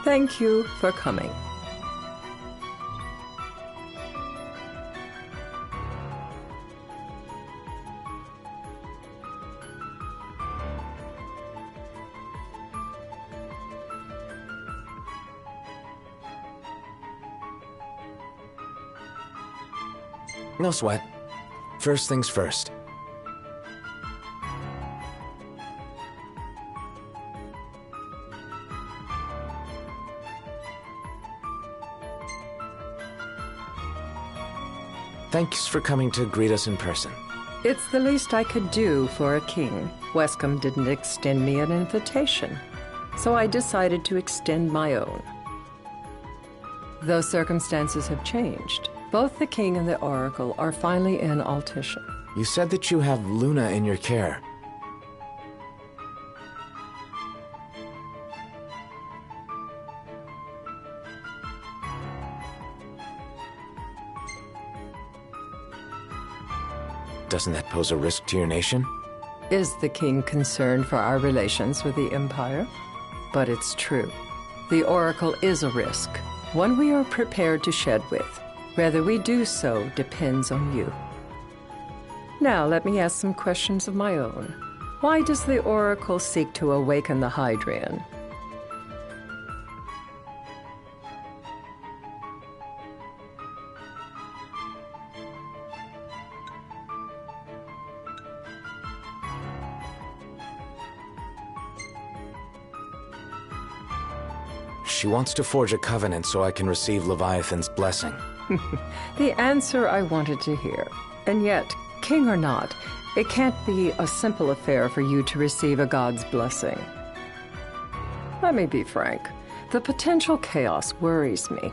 Thank you for coming. No sweat. First things first. Thanks for coming to greet us in person. It's the least I could do for a king. Wescombe didn't extend me an invitation, so I decided to extend my own. Though circumstances have changed, both the king and the oracle are finally in Altisha. You said that you have Luna in your care. Doesn't that pose a risk to your nation? Is the king concerned for our relations with the Empire? But it's true. The oracle is a risk, one we are prepared to shed with. Whether we do so depends on you. Now let me ask some questions of my own. Why does the oracle seek to awaken the Hydrian? She wants to forge a covenant so I can receive Leviathan's blessing. The answer I wanted to hear. And yet, king or not, it can't be a simple affair for you to receive a god's blessing. Let me be frank. The potential chaos worries me.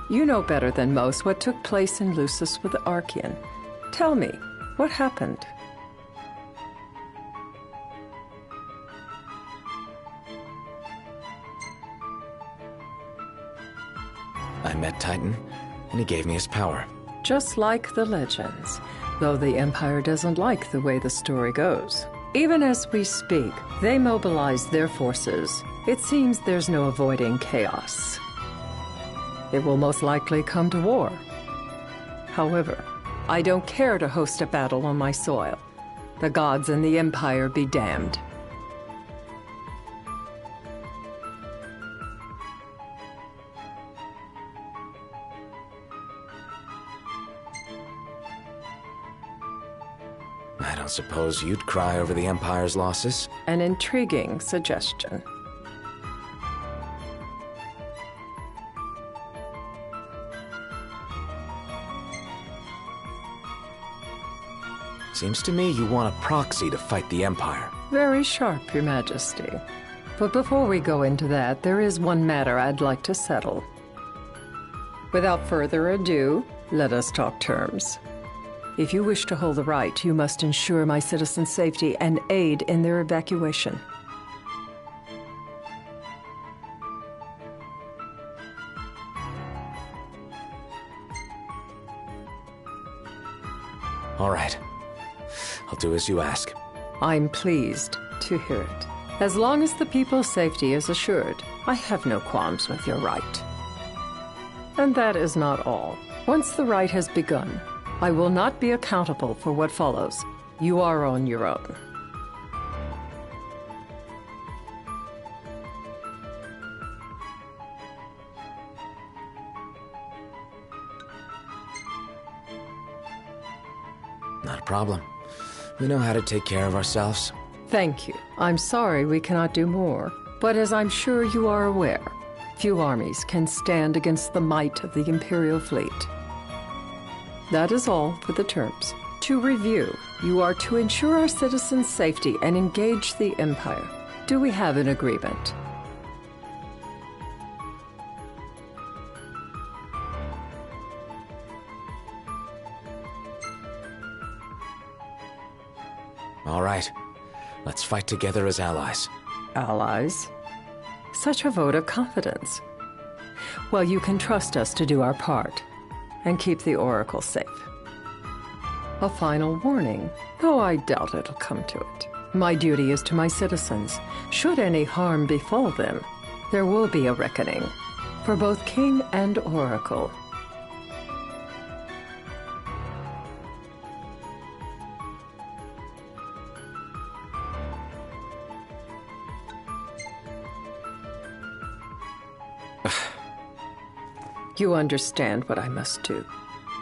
You know better than most what took place in Lucis with the Archean. Tell me, what happened? I met Titan, and he gave me his power. Just like the legends, though the Empire doesn't like the way the story goes. Even as we speak, they mobilize their forces. It seems there's no avoiding chaos. It will most likely come to war. However, I don't care to host a battle on my soil. The gods and the Empire be damned. I don't suppose you'd cry over the Empire's losses? An intriguing suggestion. Seems to me you want a proxy to fight the Empire. Very sharp, Your Majesty. But before we go into that, there is one matter I'd like to settle. Without further ado, let us talk terms. If you wish to hold the right, you must ensure my citizens' safety and aid in their evacuation. All right. I'll do as you ask. I'm pleased to hear it. As long as the people's safety is assured, I have no qualms with your right. And that is not all. Once the rite has begun, I will not be accountable for what follows. You are on your own. Not a problem. We know how to take care of ourselves. Thank you. I'm sorry we cannot do more, but as I'm sure you are aware, few armies can stand against the might of the Imperial fleet. That is all for the terms. To review, you are to ensure our citizens' safety and engage the Empire. Do we have an agreement? All right. Let's fight together as allies. Allies? Such a vote of confidence. Well, you can trust us to do our part and keep the Oracle safe. A final warning, though I doubt it'll come to it. My duty is to my citizens. Should any harm befall them, there will be a reckoning for both King and Oracle. You understand what I must do.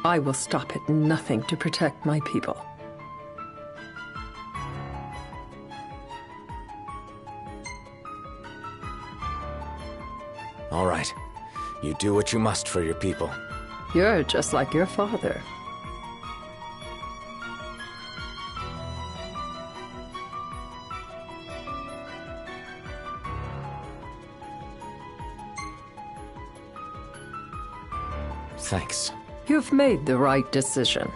I will stop at nothing to protect my people. All right. You do what you must for your people. You're just like your father. Thanks. You've made the right decision.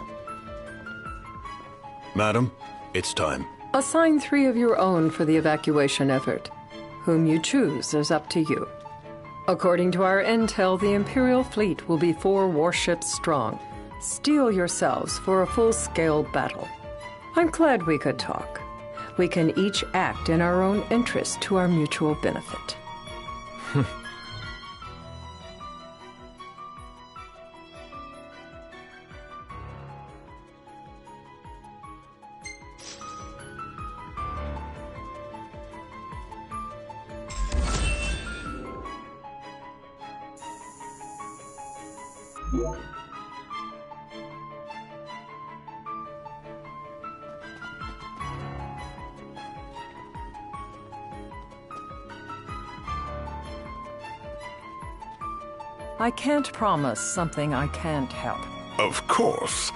Madam, it's time. Assign 3 of your own for the evacuation effort. Whom you choose is up to you. According to our intel, the Imperial fleet will be 4 warships strong. Steel yourselves for a full-scale battle. I'm glad we could talk. We can each act in our own interest to our mutual benefit. I can't promise something I can't help. Of course.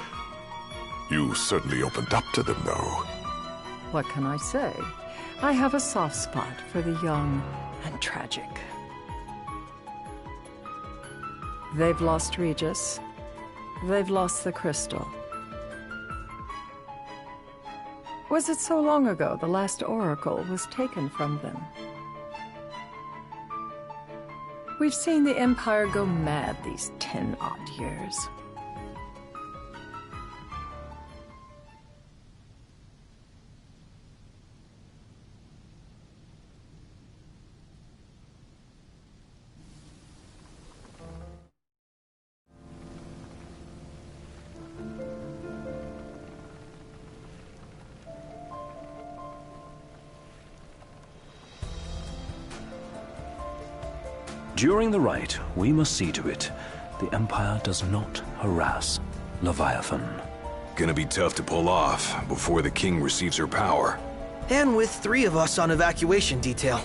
You certainly opened up to them, though. What can I say? I have a soft spot for the young and tragic. They've lost Regis. They've lost the crystal. Was it so long ago the last oracle was taken from them? We've seen the Empire go mad these 10-odd years. During the rite, we must see to it the Empire does not harass Leviathan. Gonna be tough to pull off before the king receives her power. And with 3 of us on evacuation detail.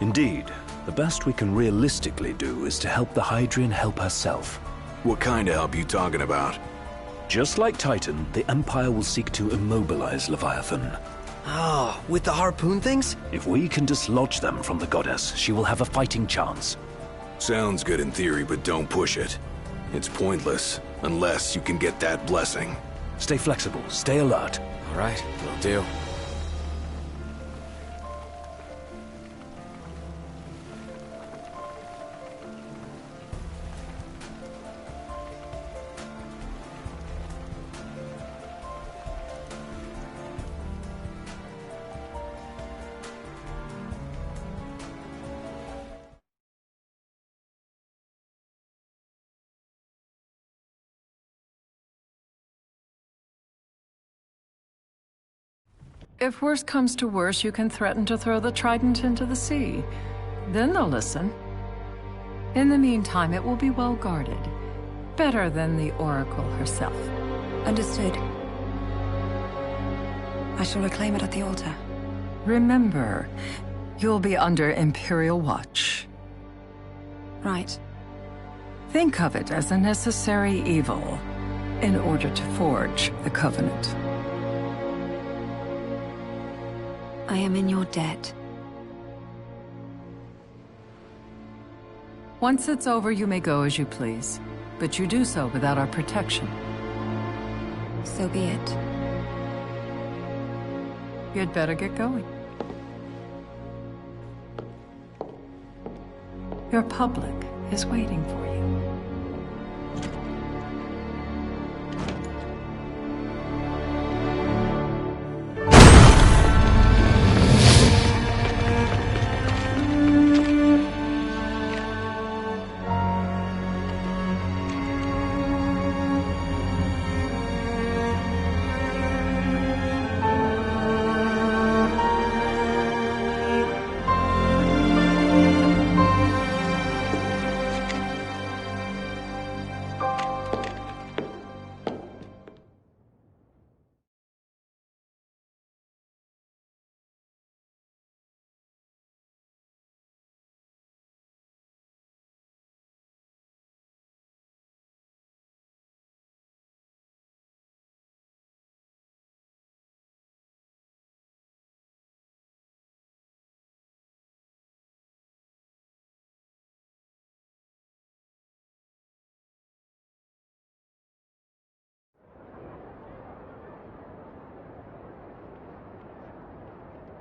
Indeed, the best we can realistically do is to help the Hydrian help herself. What kind of help you talking about? Just like Titan, the Empire will seek to immobilize Leviathan. Oh, with the harpoon things? If we can dislodge them from the goddess, she will have a fighting chance. Sounds good in theory, but don't push it. It's pointless, unless you can get that blessing. Stay flexible, stay alert. All right, will do. If worse comes to worse, you can threaten to throw the trident into the sea. Then they'll listen. In the meantime, it will be well guarded. Better than the Oracle herself. Understood. I shall reclaim it at the altar. Remember, you'll be under Imperial watch. Right. Think of it as a necessary evil in order to forge the Covenant. I am in your debt. Once it's over, you may go as you please. But you do so without our protection. So be it. You'd better get going. Your public is waiting for you.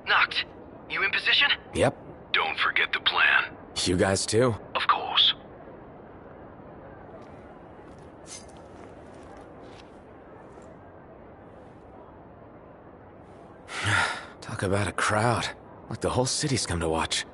Knocked. You in position? Yep. Don't forget the plan. You guys too? Of course. Talk about a crowd. Like the whole city's come to watch.